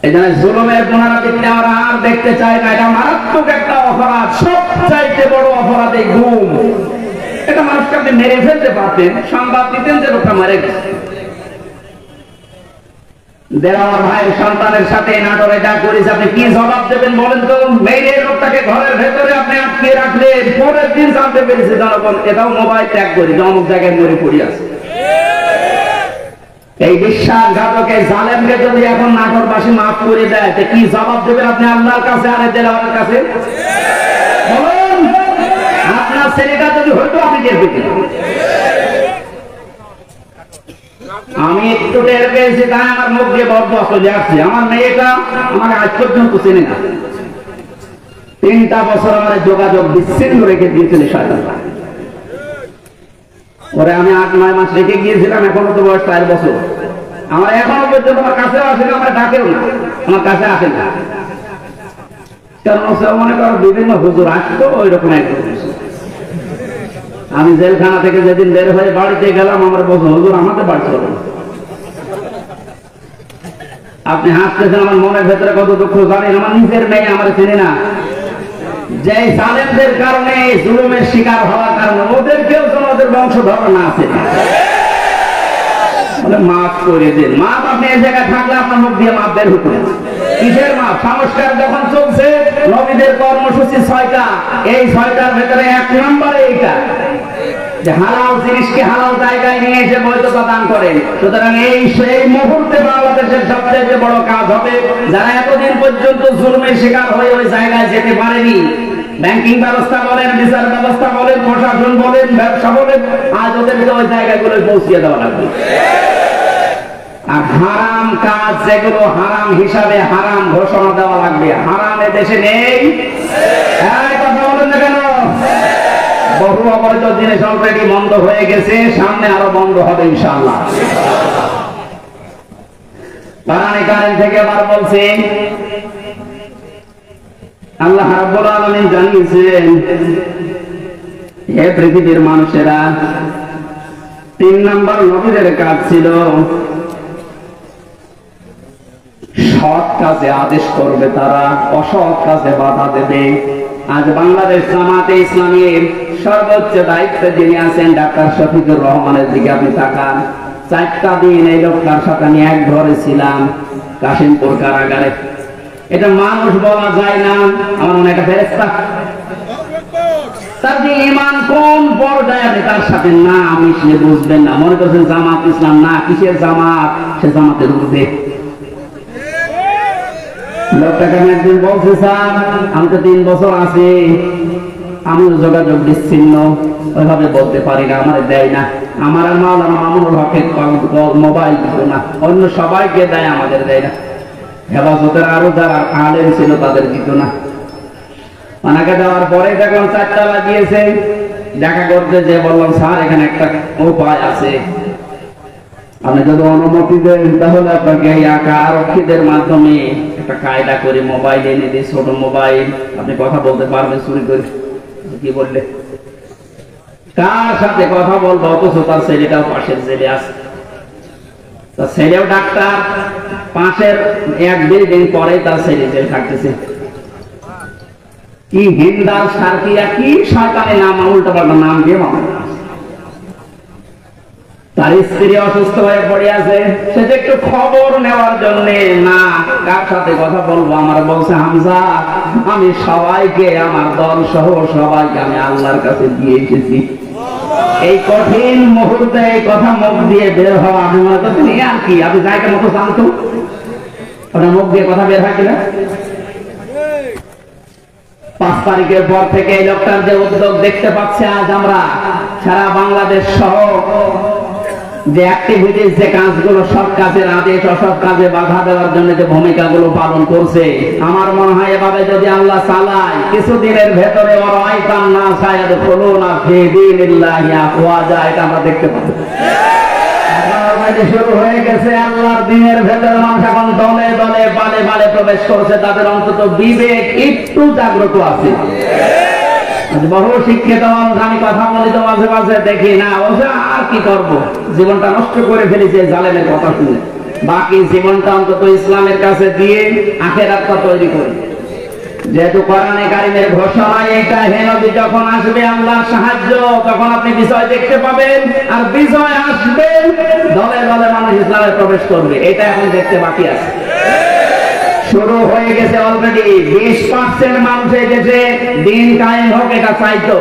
এজন্য জুলুমের পুনরাবৃত্তি আমরা আর দেখতে চাই না। এটা মারাত্মক একটা অপরাধ, সবচাইতে বড় অপরাধ এই গুম। এটা মানুষকে আপনি মেরে ফেলতে পারতেন, সংবাদ দিতেন যে লোকটা মারে গেছে। দেওয়ার ভাইয়ের সন্তানের সাথে নাটোরে যা করেছে, আপনি কি জবাব দেবেন বলেন তো? মেরে লোকটাকে ঘরের ভেতরে আপনি আটকে রাখলেন, পরের দিন জানতে পেরেছে জনগণ এটাও মোবাইল ত্যাগ করে অমুক জায়গায় মরে পড়ে আছে। এই বিশ্বাসঘাতকে জালেমকে যদি এখন নাটোরবাসী মাফ করে দেয়, কি জবাব দেবেন আপনি আল্লাহর কাছে আর দেওয়ার কাছে? বলুন, আপনার ছেলেটা যদি হইতো আপনি দেখবেন। আমি একটু টের পেয়েছি, তাই আমার মুখ দিয়ে বদ্ধ চলে আসছে। আমার মেয়েটা আমাকে আজ পর্যন্ত চেনে না। 3টা বছর আমার যোগাযোগ বিচ্ছিন্ন রেখে দিয়েছিল শয়তান। ওরে আমি 8-9 মাস রেখে গিয়েছিলাম, এখনো তো বয়স 4 বছর। আমার এখনো পর্যন্ত আমার কাছেও আসে না, আমার ডাকেও না, আমার কাছে আসে না। কারণ মনে করো বিভিন্ন হুজুর আসতো ওই রকম একদম। আমি জেলখানা থেকে যেদিন বের হয়ে বাড়িতে গেলাম, আমার বলছো হুজুর আমাদের বাড়ি চলো। আপনি হাসতেছেন, আমার মনের ভেতরে কত দুঃখ জানেন। আমার নিজের মেয়ে আমার চিনি না, যে জালেমদের কারণে, জুলুমের শিকার হওয়ার কারণে ওদেরকেও যেন ওদের বংশধর না আছে। মাফ করে দিন। মাপ আপনি এই জায়গায় থাকলে আপনার মুখ দিয়ে মাপ বের হতো। কিসের মাপ? সংস্কার যখন চলছে, নবীদের কর্মসূচি 6টা, এই 6টার ভেতরে 1 নম্বরে এইটা যে হালাল জিনিসকে হালাল জায়গায় নিয়ে এসে বৈধতা দান করেন। সুতরাং সেই মুহূর্তে বাংলাদেশের সবচেয়ে বড় কাজ হবে, যারা এতদিন পর্যন্ত জুলুমের শিকার হয়ে ওই জায়গায় যেতে পারেনি, ব্যাংকিং ব্যবস্থা বলেন, বিচার ব্যবস্থা বলেন, প্রশাসন বলেন, ব্যবসা বলেন, আজ ওদেরকে ওই জায়গাগুলো পৌঁছিয়ে দেওয়া লাগবে। আর হারাম কাজ যেগুলো হারাম হিসাবে হারাম ঘোষণা দেওয়া লাগবে। হারাম এ দেশে নেই, কথা বলেন না কেন? বহু অবৈধ জিনিস অলরেডি বন্ধ হয়ে গেছে, সামনে আরো বন্ধ হবে ইনশাআল্লাহ। কোরআনে কারীম থেকে আবার বলছে, আল্লাহ রাব্বুল আলামিন জানিয়েছেন, হে পৃথিবীর মানুষেরা, 3 নম্বর নবীদের কাজ ছিল সৎ কাজে আদেশ করবে, তারা অসৎ কাজে বাধা দেবে। আজ বাংলাদেশ জামাতে ইসলামীর সর্বোচ্চ দায়িত্বে যিনি আছেন ডাক্তার শফিকুর রহমানের দিকে আপনি তাকান। 4টা দিন এই লোকটার সাথে আমি এক ঘরে ছিলাম, কাশিমপুর কারাগারে। এটা মানুষ বলা যায় না, আমার মনে একটা ফেরেশতা। তার যে ঈমান কোন পর্যায়ে আপনি তার সাথে না মিশলে বুঝবেন না। মনে করছেন জামাত ইসলাম, না, কিসের জামাত? সে জামাতের ঊর্ধ্বে। লোকটাকে আমি একদিন বলছি, স্যার আমি তো 3 বছর আছি, আমি যোগাযোগ বিচ্ছিন্ন, ওইভাবে বলতে পারি না, আমার দেয় না। আমার আর মাওলানা মামুনুল হকের মোবাইল দিত না, অন্য সবাইকে দেয়, আমাদের দেয় না। হেফাজতের আরো যারা আলেম ছিল তাদের দিত না। ওনাকে দেওয়ার পরে দেখলাম 4টা লাগিয়েছে। দেখা করতে যে বললাম, স্যার এখানে একটা উপায় আছে, আপনি যদি অনুমতি দেন তাহলে আপনাকে এই আরক্ষীদের মাধ্যমে একটা কায়দা করে মোবাইল এনে দিই, ছোট মোবাইল, আপনি কথা বলতে পারবেন চুরি করে। কি বললে? কার সাথে কথা বলবো? অথচ তার ছেলেটাও পাশের জেলে আছে, তার ছেলেও ডাক্তার, পাশের 1 বিল্ডিং পরে তার ছেলে জেল থাকতেছে। কি হিন্দাল সার্কিয়া, কি শয়তানের নাম, উল্টো পাল্টা নাম দিয়ে মামলা। তার স্ত্রী অসুস্থ হয়ে পড়ে আছে, সে যে একটু খবর নেওয়ার জন্য না কার সাথে কথা বলবো, আমার বলছে হামজা আমি সবাইকে, আমার দল সহ সবাইকে আমি আল্লাহর কাছে দিয়ে এসেছি। এই কঠিন মুহূর্তে এই কথা মুখ দিয়ে বের হওয়া আমি মনে করছি আর কি, আপনি জায়গা মতো জানতো ওটা মুখ দিয়ে কথা বের হয় কিনা। 5 তারিখের পর থেকে এই লোকটার যে উদ্যোগ দেখতে পাচ্ছে, আজ আমরা সারা বাংলাদেশ সহ যে অ্যাক্টিভিটিস, যে কাজগুলো, সব কাজের আদেশ অসৎ কাজে বাধা দেওয়ার জন্য যে ভূমিকাগুলো পালন করছে, আমার মনে হয় এভাবে যদি আল্লাহ চালায় কিছুদিনের ভেতরে এটা আমরা দেখতে পাবো। শুরু হয়ে গেছে আল্লাহর দিনের ভেতরে মানুষ এখন দলে দলে বালে বালে প্রবেশ করছে, তাদের অন্তত বিবেক একটু জাগ্রত আছে। বহু শিক্ষিত মানুষ আমি কথা বলি তো মাঝে মাঝে দেখি না, আর কি করব, জীবনটা নষ্ট করে ফেলেছে জালেমের কথা শুনে, বাকি জীবনটা অন্তত ইসলামের কাছে দিয়ে আখিরাতটা তৈরি করি। যেহেতু কোরআনে কারীমের ঘোষণা এটা, হে নবী যখন আসবে আল্লাহর সাহায্য তখন আপনি বিজয় দেখতে পাবেন, আর বিজয় আসবে দলে দলে মানুষ ইসলামে প্রবেশ করবে, এটা এখন দেখতে বাকি আছে। শুরু হয়ে গেছে অলরেডি। 20% মানুষ এই দেশে দিন কায়েম হোক এটা চাইতো,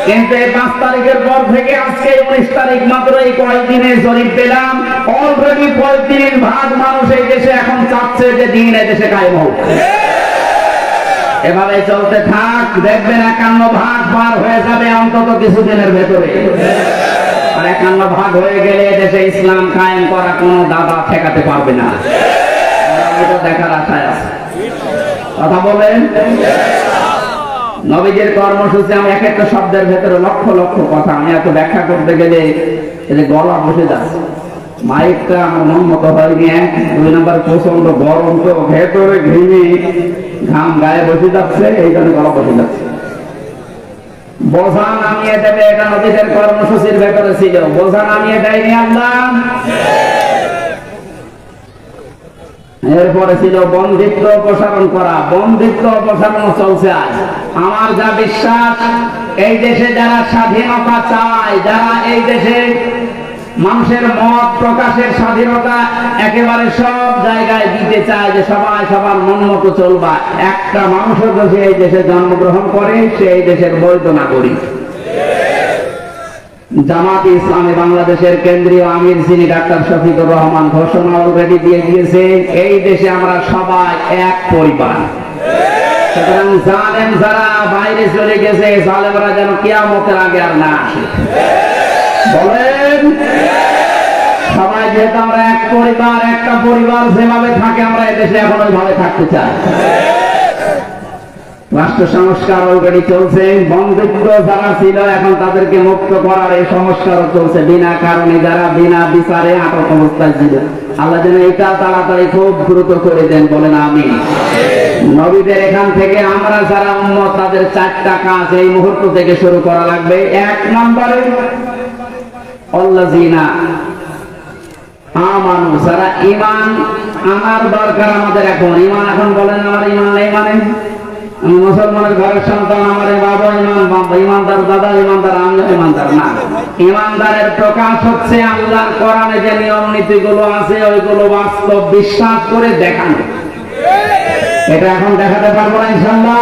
কিন্তু এই 5 তারিখের পর থেকে আজকে 19 তারিখ মাত্র এই কয়েকদিনে জরিপ পেলাম, অলরেডি 35% মানুষ এই দেশে এখন চাচ্ছে যে দিন এই দেশে কায়েম হোক। এভাবে চলতে থাক, দেখবেন 51% পার হয়ে যাবে অন্তত কিছুদিনের ভেতরে। আর 51% হয়ে গেলে দেশে ইসলাম কায়েম করা কোনো দাদা ঠেকাতে পারবে না। এটা দেখার আশায় আছে। কথা বলেন। নবীজির কর্মসূচি, আমি এক একটা শব্দের ভেতরে লক্ষ লক্ষ কথা, আমি এত ব্যাখ্যা করতে গেলে গলা বসে যাচ্ছে। মাইকটা আমার মন মতো হয়নি। 2 নম্বর প্রচন্ড গরম, তো ভেতরে ঘেমে ঘাম গায়ে বসে যাচ্ছে, এই জন্য গলা বসে যাচ্ছে। বোঝা নামিয়ে দেবে, এটা নবীদের কর্মসূচির ভেতরে ছিল। বোঝা নামিয়ে দেয়নি আল্লাহ। এরপরে ছিল বন্দিত্ব অপসারণ করা। বন্দিত্ব অপসারণ চলছে আজ। আমার যা বিশ্বাস, এই দেশে যারা স্বাধীনতা চায়, যারা এই দেশে মানুষের মত প্রকাশের স্বাধীনতা একেবারে সব জায়গায় দিতে চায়, যে সবাই সবার মন মতো চলবা, একটা মানুষের যদি এই দেশে জন্মগ্রহণ করে সে এই দেশের বৈধ নাগরিক। জামাতে ইসলামী বাংলাদেশের কেন্দ্রীয় আমির যিনি ডাক্তার শফিকুর রহমান ঘোষণা অলরেডি দিয়ে দিয়েছে, এই দেশে আমরা সবাই এক পরিবার। সুতরাং জালেম যারা বাইরে চলে গেছে, জালেমরা যেন কিয়ামতের আগে আর না আসে। বলেন, সবাই যেহেতু আমরা এক পরিবার, একটা পরিবার যেভাবে থাকে আমরা এদেশে এখন ওইভাবে থাকতে চাই। রাষ্ট্র সংস্কার অলরেডি চলছে। বন্দিত্ব যারা ছিল এখন তাদেরকে মুক্ত করার এই সংস্কারও চলছে। বিনা কারণে যারা বিনা বিচারে আটক অবস্থায় ছিল, আল্লাহ যেন এটা তাড়াতাড়ি খুব দ্রুত করে দেন। বলেন আমিন। নবীদের এখান থেকে আমরা যারা উম্মত, তাদের 4টা কাজ এই মুহূর্ত থেকে শুরু করা লাগবে। 1 নম্বরে আল্লাযিনা আমানু, যারা ঈমান আনার দরকার আমাদের এখন। ঈমান এখন বলেন আমার ঈমান নেই মানে আমি মুসলমানের ঘরের সন্তান, আমার বাবা ইমানদার, দাদা ইমানদার, আমি ইমানদার না। ইমানদারের প্রকাশ হচ্ছে আল্লাহর কোরআনে যে নিয়ম নীতিগুলো আছে ওইগুলো বাস্তব বিশ্বাস করে দেখানো। এটা এখন দেখাতে পারবো না ইনশাআল্লাহ।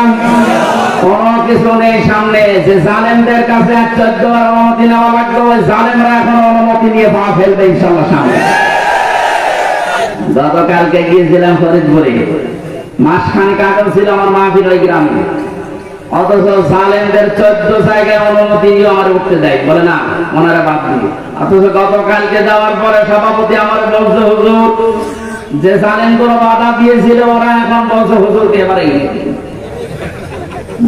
কোনো কিছু নেই সামনে যে জালেমদের কাছে 14 বার অনুমতি নেওয়া লাগবে, ওই জালেমরা এখন অনুমতি নিয়ে পা ফেলবে ইনশাআল্লাহ সামনে। গতকালকে গিয়েছিলাম ফরিদপুরে, মাসখানেক আগে ছিল আমার মাহফিল ওই গ্রামে, অথচ জালেমদের 14 জায়গায় অনুমতি নিয়ে আমার উঠতে দেয়, বলে না ওনারা বাদ দিবে। অথচ গতকালকে যাওয়ার পরে সভাপতি আমার বলছে, হুজুর যে জালেম গুলো বাধা দিয়েছিল ওরা এখন বলছে হুজুরকে এবারে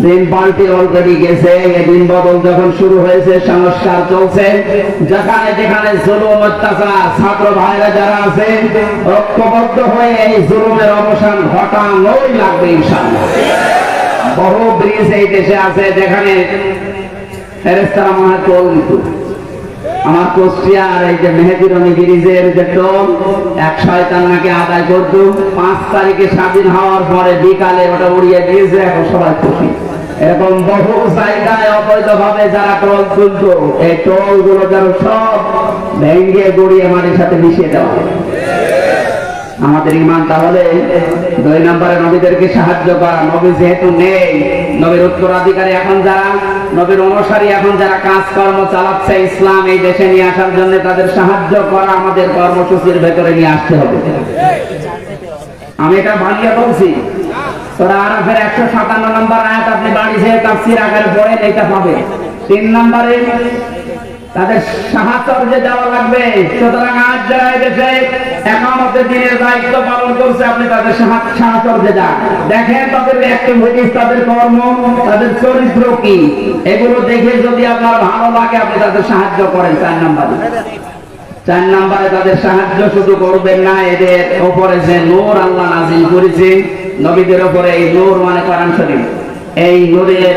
দিন পাল্টি অলরেডি গেছে। দিন বদল যখন শুরু হয়েছে, সংস্কার চলছে। যেখানে যেখানে জুলুম অত্যাচার, ছাত্র ভাইরা যারা আছে ঐক্যবদ্ধ হয়ে এই জুলুমের অবসান ঘটানোই লাগবে ইনশাআল্লাহ। বহু ব্রিজ এই দেশে আছে যেখানে ফেরেশতারা মনে হয় টোল দিত। আমার কুষ্টিয়ার এই যে মেহেদিরনি ব্রিজের যে টোল, এক শয়তান নাকি আদায় করত। 5 তারিখে স্বাধীন হওয়ার পরে বিকালে ওটা উড়িয়ে দিয়েছে, এখন সবাই খুশি। এরকম বহু জায়গায় অবৈধভাবে যারা টোল তুলত, এই টোল গুলো যেন সব ভেঙ্গে গড়িয়ে মাটির সাথে মিশিয়ে দেওয়া। আমাদের ঈমান তাহলে 2 নম্বরে নবীদেরকে সাহায্য করা। নবী যেহেতু নেই, নবীর উত্তরাধিকারী এখন যারা, নবীর অনুসারী এখন যারা কাজকর্ম চালাচ্ছে ইসলাম এই দেশে নিয়ে আসার জন্য, তাদের সাহায্য করা আমাদের কর্মসূচির ভেতরে নিয়ে আসতে হবে। আমি এটা ভাঙিয়ে বলছি। সূরা আরাফের 157 নম্বর আয়াত আপনি বাড়ি যেয়ে তাফসীর আকারে পড়েন, এটা পাবে। 3 নম্বরে তাদের সাহায্য দেওয়া লাগবে। সুতরাং আজ যারা দেশে একামতের দিনের দায়িত্ব পালন করছে, আপনি তাদের সাহায্য দেন। দেখেন তাদের অ্যাক্টিভিটিস, তাদের কর্ম, তাদের চরিত্র কি, এগুলো দেখে যদি আপনার ভালো লাগে আপনি তাদের সাহায্য করেন। 4 নম্বরে তাদের সাহায্য শুধু করবেন না, এদের উপরে যে নূর আল্লাহ নাযিল করেছে নবীদের উপরে, এই নূর মানে কোরআন শরীফ, এই নূরের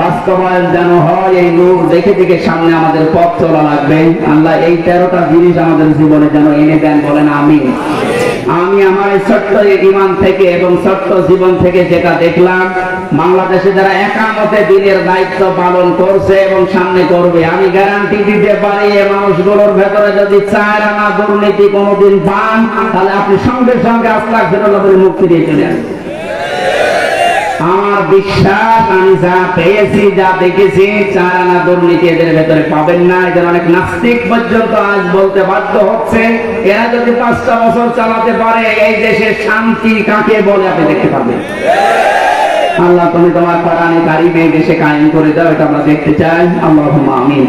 বাস্তবায়ন যেন হয়। এই নূর দেখে দেখে সামনে আমাদের পথ চলা লাগবে। আল্লাহ এই 13টা জিনিস আমাদের জীবনে যেন এনে দেন, বলেন আমিন। আমি আমার এই ছোট্ট ঈমান থেকে এবং ছোট্ট জীবন থেকে যেটা দেখলাম, বাংলাদেশে যারা একামতে দিনের দায়িত্ব পালন করছে এবং সামনে করবে, আমি গ্যারান্টি দিতে পারি এই মানুষগুলোর ভেতরে যদি 4 আনা দুর্নীতি কোনোদিন পান, তাহলে আপনি সঙ্গে সঙ্গে আস্তাগফিরুল্লাহ বলে মুক্তি দিয়ে চলে আসবেন। আমার বিশ্বাস, আমি যা পেয়েছি, যা দেখেছি, 4 আনা দুর্নীতি এদের ভেতরে পাবেন না। এদের অনেক নাস্তিক পর্যন্ত আজ বলতে বাধ্য হচ্ছে, এরা যদি 5টা বছর চালাতে পারে এই দেশে শান্তি কাকে বলে আপনি দেখতে পাবেন। আল্লাহ তুমি তোমার কোরআনে কারিমে দেশে কায়েম করে দাও, এটা আমরা দেখতে চাই। আল্লাহুম্মা আমিন।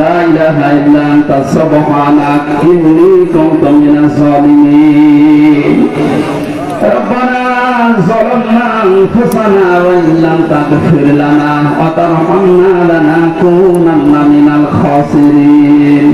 লা ইলাহা ইল্লা আনতা সুবহানাক ইন্নী কুনতু মিনাজ জালিমিন। ربنا ظلمنا أنفسنا وإن لم تغفر لنا وترحمنا لنكونن من الخاسرين